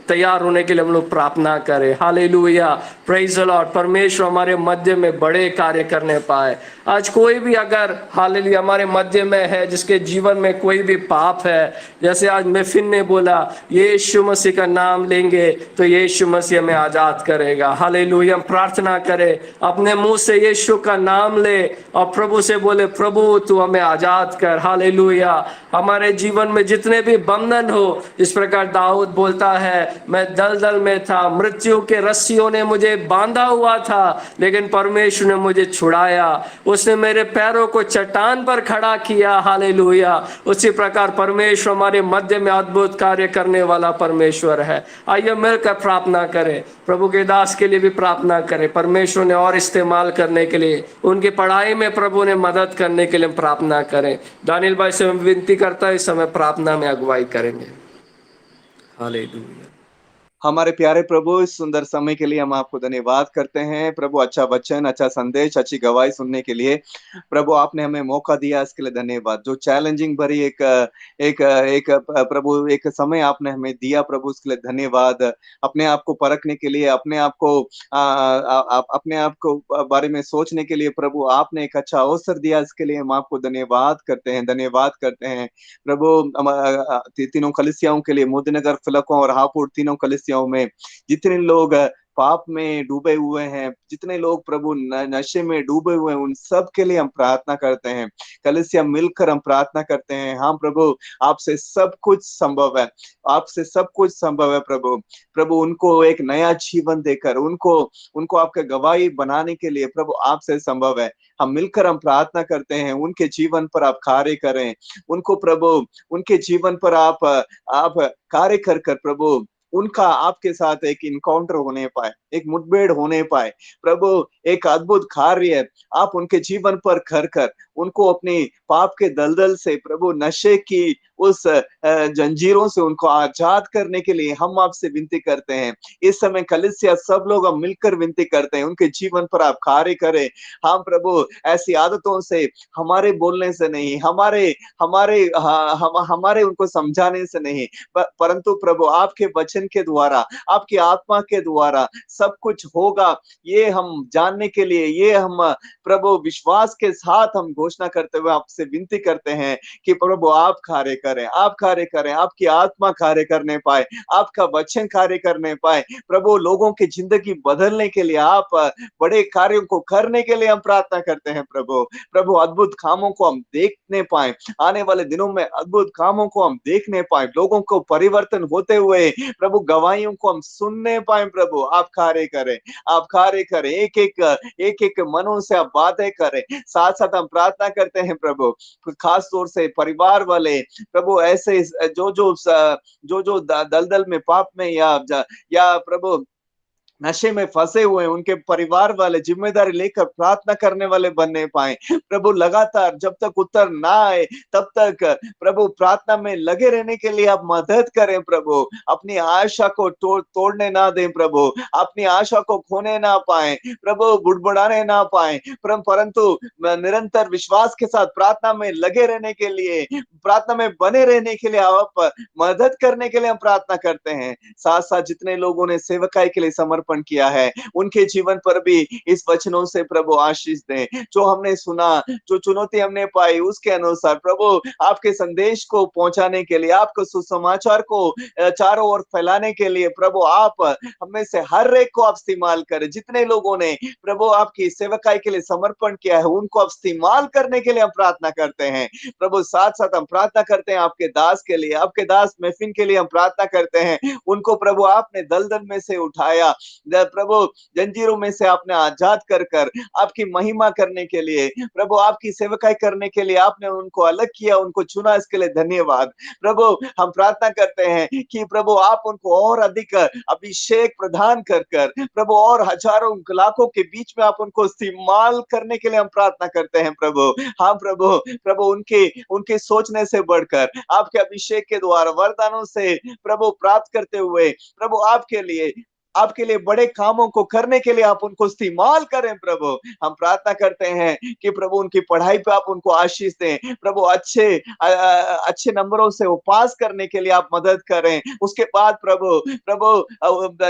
तैयार होने के लिए हम लोग प्रार्थना करें। Hallelujah, praise the Lord. परमेश्वर हमारे मध्य में बड़े कार्य करने पाए। आज कोई भी अगर हालेलुया हमारे मध्य में है जिसके जीवन में कोई भी पाप है, जैसे आज मिफिन ने बोला, यीशु मसीह का नाम लेंगे तो यीशु मसीह हमें आजाद करेगा। हालेलुया। हम प्रार्थना करें, अपने मुंह से यीशु का नाम ले और प्रभु से बोले, प्रभु तू हमें आजाद कर। हालेलुया। हमारे जीवन में जितने भी बंधन हो, इस प्रकार दाऊद बोलता है, मैं दलदल में था, मृत्यु के रस्सियों ने मुझे बांधा हुआ था, लेकिन परमेश्वर ने मुझे छुड़ाया, उसने मेरे पैरों को चट्टान पर खड़ा किया। हालेलुया। उसी प्रकार परमेश्वर हमारे मध्य में अद्भुत कार्य करने वाला परमेश्वर है। आइए मिलकर प्रार्थना करें। प्रभु के दास के लिए भी प्रार्थना करें, परमेश्वर ने और इस्तेमाल करने के लिए, उनकी पढ़ाई में प्रभु ने मदद करने के लिए प्रार्थना करें। दानियल भाई से विनती करता है, इस समय प्रार्थना में अगुवाई करेंगे। हालेलुया। हमारे प्यारे प्रभु, इस सुंदर समय के लिए हम आपको धन्यवाद करते हैं प्रभु। अच्छा वचन, अच्छा संदेश, अच्छी गवाही सुनने के लिए प्रभु आपने हमें मौका दिया, इसके लिए धन्यवाद। जो चैलेंजिंग भरी एक प्रभु एक समय आपने हमें दिया प्रभु, उसके लिए धन्यवाद। अपने आप को परखने के लिए, अपने आप को बारे में सोचने के लिए प्रभु आपने एक अच्छा अवसर दिया, इसके लिए हम आपको धन्यवाद करते हैं, धन्यवाद करते हैं प्रभु। तीनों कलीसियाओं के लिए, मोदीनगर, फिलकों और हापुड़ तीनों कलीसियाओं में जितने लोग पाप में डूबे हुए हैं, जितने लोग प्रभु नशे में डूबे हुए हैं, उन सब के लिए हम प्रार्थना करते हैं। कलीसिया मिलकर हम प्रार्थना करते हैं। हाँ प्रभु, आपसे सब कुछ संभव है, आपसे सब कुछ संभव है प्रभु। प्रभु उनको एक नया जीवन देकर, उनको आपके गवाही बनाने के लिए प्रभु आपसे संभव है। हम मिलकर हम प्रार्थना करते हैं, उनके जीवन पर आप कार्य करें, उनको प्रभु उनके जीवन पर आप कार्य कर कर प्रभु उनका आपके साथ एक इनकाउंटर होने पाए, एक मुठभेड़ होने पाए प्रभु। एक अद्भुत कार्य आप उनके जीवन पर कर कर उनको अपनी पाप के दलदल से प्रभु, नशे की उस जंजीरों से उनको आजाद करने के लिए हम आपसे विनती करते हैं। इस समय कलीसिया सब लोग हम मिलकर विनती करते हैं, उनके जीवन पर आप कार्य करें। हम प्रभु ऐसी आदतों से, हमारे बोलने से नहीं, हमारे उनको समझाने से नहीं, परंतु प्रभु आपके वचन के द्वारा, आपकी आत्मा के द्वारा सब कुछ होगा, ये हम जानने के लिए, ये हम प्रभु विश्वास के साथ हम घोषणा करते हुए आपसे विनती करते हैं कि प्रभु आप कार्य करें, आप कार्य करें, आपकी आत्मा कार्य करने पाए, आपका वचन कार्य करने पाए प्रभु। लोगों की जिंदगी बदलने के लिए, आप बड़े कार्यों को करने के लिए हम प्रार्थना करते हैं प्रभु अद्भुत कामों को हम देखने पाए, आने वाले दिनों में अद्भुत कामों को हम देखने पाए, लोगों को परिवर्तन होते हुए प्रभु गवाहियों को हम सुनने पाए प्रभु। आप कार्य करें, आप कार्य करें, एक एक मनों से आप बातें करें। साथ साथ हम प्रार्थना करते हैं प्रभु, खास तौर से परिवार वाले प्रभु, ऐसे जो दलदल में, पाप में या प्रभु नशे में फंसे हुए, उनके परिवार वाले जिम्मेदारी लेकर प्रार्थना करने वाले बनने पाए प्रभु। लगातार जब तक उत्तर ना आए तब तक प्रभु प्रार्थना में लगे रहने के लिए आप मदद करें प्रभु। अपनी आशा को तोड़ने ना दें प्रभु, अपनी आशा को खोने ना पाए प्रभु, बुड़बुड़ाने ना पाए परंतु निरंतर विश्वास के साथ प्रार्थना में लगे रहने के लिए, प्रार्थना में बने रहने के लिए आप मदद करने के लिए हम प्रार्थना करते हैं। साथ साथ जितने लोगों ने सेवकाई के लिए समर्पण किया है, उनके जीवन पर भी इस वचनों से प्रभु आशीष दें। जो हमने सुना, जो चुनौती हमने पाई, उसके अनुसार प्रभु आपके संदेश को पहुंचाने के लिए, आपके सुसमाचार को चारों ओर फैलाने के लिए प्रभु आप हमें से हर एक को आप इस्तेमाल करें। जितने लोगों ने प्रभु आपकी सेवकाई के लिए समर्पण किया है, उनको आप इस्तेमाल करने के लिए हम प्रार्थना करते हैं प्रभु। साथ साथ हम प्रार्थना करते हैं आपके दास के लिए, आपके दास मेफिन के लिए हम प्रार्थना करते हैं। उनको प्रभु आपने दलदल में से उठाया, प्रभु जंजीरों में से आपने आजाद कर कर आपकी महिमा करने के लिए, प्रभु आपकी सेवकाई करने के लिए आपने उनको अलग किया, उनको चुना, इसके लिए धन्यवाद प्रभु। हम प्रार्थना करते हैं कि प्रभु आप उनको और अधिक अभिषेक प्रदान कर कर प्रभु, और हजारों लाखों के बीच में आप उनको इस्तेमाल करने के लिए हम प्रार्थना करते हैं प्रभु। हाँ प्रभु उनके सोचने से बढ़कर आपके अभिषेक के द्वारा वरदानों से प्रभु प्राप्त करते हुए प्रभु आपके लिए बड़े कामों को करने के लिए आप उनको इस्तेमाल करें प्रभु। हम प्रार्थना करते हैं कि प्रभु उनकी पढ़ाई पे आप उनको आशीष दें प्रभु, अच्छे नंबरों से वो पास करने के लिए आप मदद करें। उसके बाद प्रभु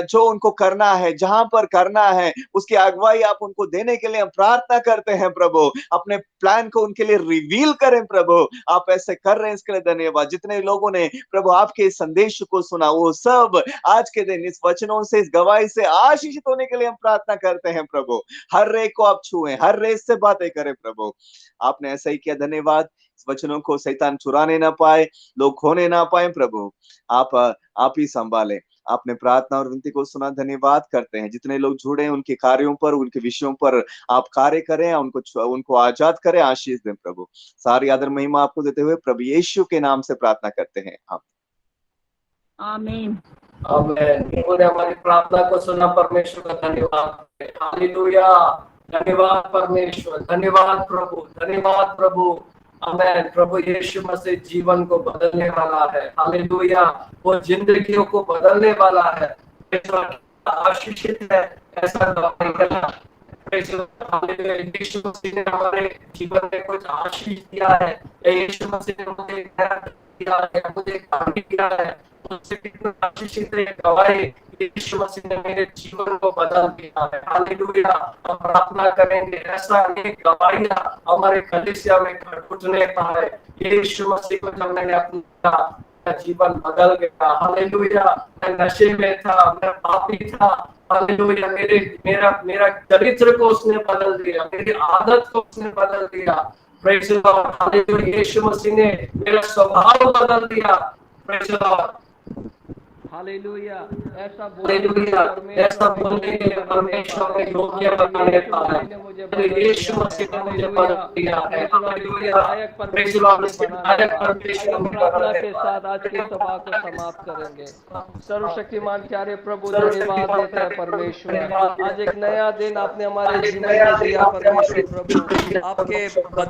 जो उनको करना है, जहां पर करना है, उसकी अगुवाई आप उनको देने के लिए हम प्रार्थना करते हैं प्रभु। अपने प्लान को उनके लिए रिवील करें प्रभु, आप ऐसे कर रहे हैं, इसके लिए धन्यवाद। जितने लोगों ने प्रभु आपके संदेश को सुना, वो सब आज के दिन इस वचनों से, इस गवाही से आशीषित होने के लिए हम प्रार्थना करते हैं प्रभु। हर एक को आप छुएं, हर एक से बातें करें प्रभु। आपने ऐसा ही किया, धन्यवाद। इस वचनों को शैतान चुराने ना पाए, लोग खोने ना पाए प्रभु, आप ही संभालें। आपने प्रार्थना और विनती को सुना, धन्यवाद करते हैं। जितने लोग जुड़े हैं उनके कार्यों पर, उनके विषयों पर आप कार्य करें, उनको आजाद करें, आशीष दें प्रभु। सारी आदर महिमा आपको देते हुए प्रभु यीशु के नाम से प्रार्थना करते हैं, आमीन। हमारी प्रार्थना को सुना, परमेश्वर का धन्यवाद। हालेलुया, धन्यवाद परमेश्वर, धन्यवाद प्रभु, धन्यवाद प्रभु। आमेन। प्रभु यीशु मसीह जीवन को बदलने वाला है। हालेलुया, वो जिंदगियों को बदलने वाला है। आशीषित है ऐसा गवाही करना। यीशु मसीह ने हमारे जीवन में कुछ आशीष दिया है, यीशु मसीह ने मुझे दिया है, मुझे कार्य किया है, उससे कितना आशीषित है गवाही। यीशु मसीह ने मेरे जीवन को बदल दिया है। हालेलुया। हम प्रार्थना करेंगे ऐसा अनेक गवाहियां हमारे कलीसिया में घटने पाए। यीशु मसीह को जब मैंने अपना जीवन बदल गया, हालेलुया। मैं नशे में था, मैं पापी था, हालेलुया। मेरा चरित्र को उसने बदल दिया, मेरी आदत को उसने बदल दिया। Praise the Lord, hallelujah. Yeshu Masih ने मेरा स्वभाव बदल दिया। Praise the Lord, hallelujah. ऐसा बोलने के लिए परमेश्वर ने योग्य बनाने पाया है। यीशु मसीह ने मुझे बदल दिया है। हालेलुया। Praise the Lord. प्रार्थना के साथ आज की सभा को समाप्त करेंगे। सर्वशक्तिमान प्यारे प्रभु, धन्यवाद देते हैं परमेश्वर। आज एक नया दिन आपने हमारे जीवन में दिया परमेश्वर प्रभु। आपके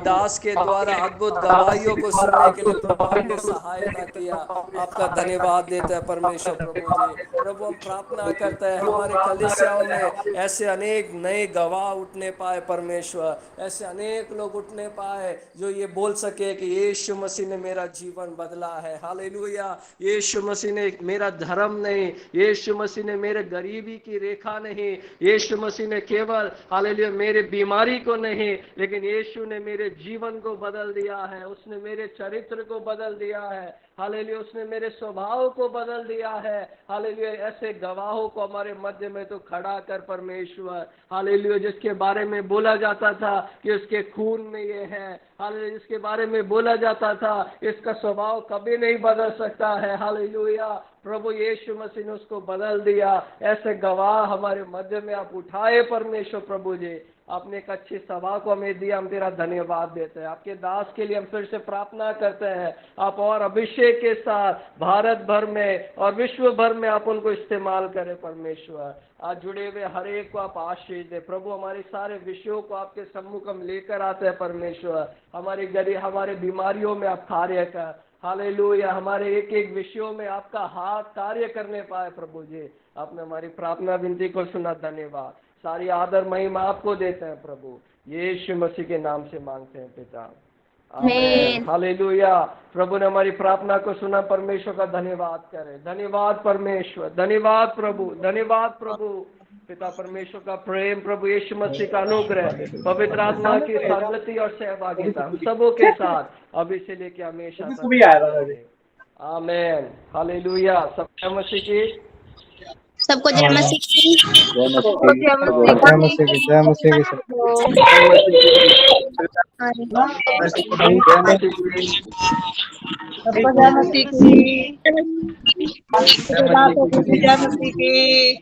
दास के द्वारा अद्भुत गवाहियों को सुनने के लिए प्रभु आपने सहायता किया। आपका धन्यवाद देते हैं परमेश्वर प्रभु जी। प्रभु हम प्रार्थना करते हैं हमारे कलीसियाओं में ऐसे अनेक नए गवाह उठने पाए परमेश्वर, ऐसे अनेक लोग उठने पाए जो ये बोल सके कि यीशु मसीह ने मेरा जीवन बदला है। हालेलुया। यीशु मसीह ने मेरा धर्म नहीं, यीशु मसीह ने मेरे गरीबी की रेखा नहीं, यीशु मसीह ने केवल हालेलुया मेरे बीमारी को नहीं, लेकिन यीशु ने मेरे जीवन को बदल दिया है, उसने मेरे चरित्र को बदल दिया है। हालेलुया। उसने मेरे स्वभाव को बदल दिया है। हालेलुया। ऐसे गवाहों को हमारे मध्य में तो खड़ा कर परमेश्वर। हालेलुया। जिसके बारे में बोला जाता था कि उसके खून में ये है, हालेलुया, जिसके बारे में बोला जाता था इसका स्वभाव कभी नहीं बदल सकता है। हालेलुया। प्रभु यीशु मसीह ने उसको बदल दिया। ऐसे गवाह हमारे मध्य में आप उठाए परमेश्वर प्रभु जी। आपने एक अच्छी सभा को हमें दिया, हम तेरा धन्यवाद देते हैं। आपके दास के लिए हम फिर से प्रार्थना करते हैं, आप और अभिषेक के साथ भारत भर में और विश्व भर में आप उनको इस्तेमाल करें परमेश्वर। आज जुड़े हुए हर एक को आप आशीष दे प्रभु। हमारे सारे विषयों को आपके सम्मुख हम लेकर आते हैं परमेश्वर। हमारे बीमारियों में आप कार्य कर, हालेलुया। हमारे एक एक विषयों में आपका हाथ कार्य करने पाए प्रभु जी। आपने हमारी प्रार्थना विनती को सुना, धन्यवाद। सारी आदर महिमा आपको देते हैं प्रभु, यीशु मसीह के नाम से मांगते हैं पिता, आमीन। हालेलुया। प्रभु ने हमारी प्रार्थना को सुना, परमेश्वर का धन्यवाद करें। धन्यवाद परमेश्वर, धन्यवाद प्रभु, धन्यवाद प्रभु। पिता परमेश्वर का प्रेम, प्रभु यीशु मसीह का अनुग्रह, पवित्र आत्मा की संगति और सहभागिता हम सबों के साथ अभी से लेके हमेशा तक। आमीन। हालेलुया। सब मसीह की, सबको जय मसीह की, जय मसीह की, जय मसीह की, जय मसीह की, सबको जय मसीह की, जय मसीह की, जय मसीह की।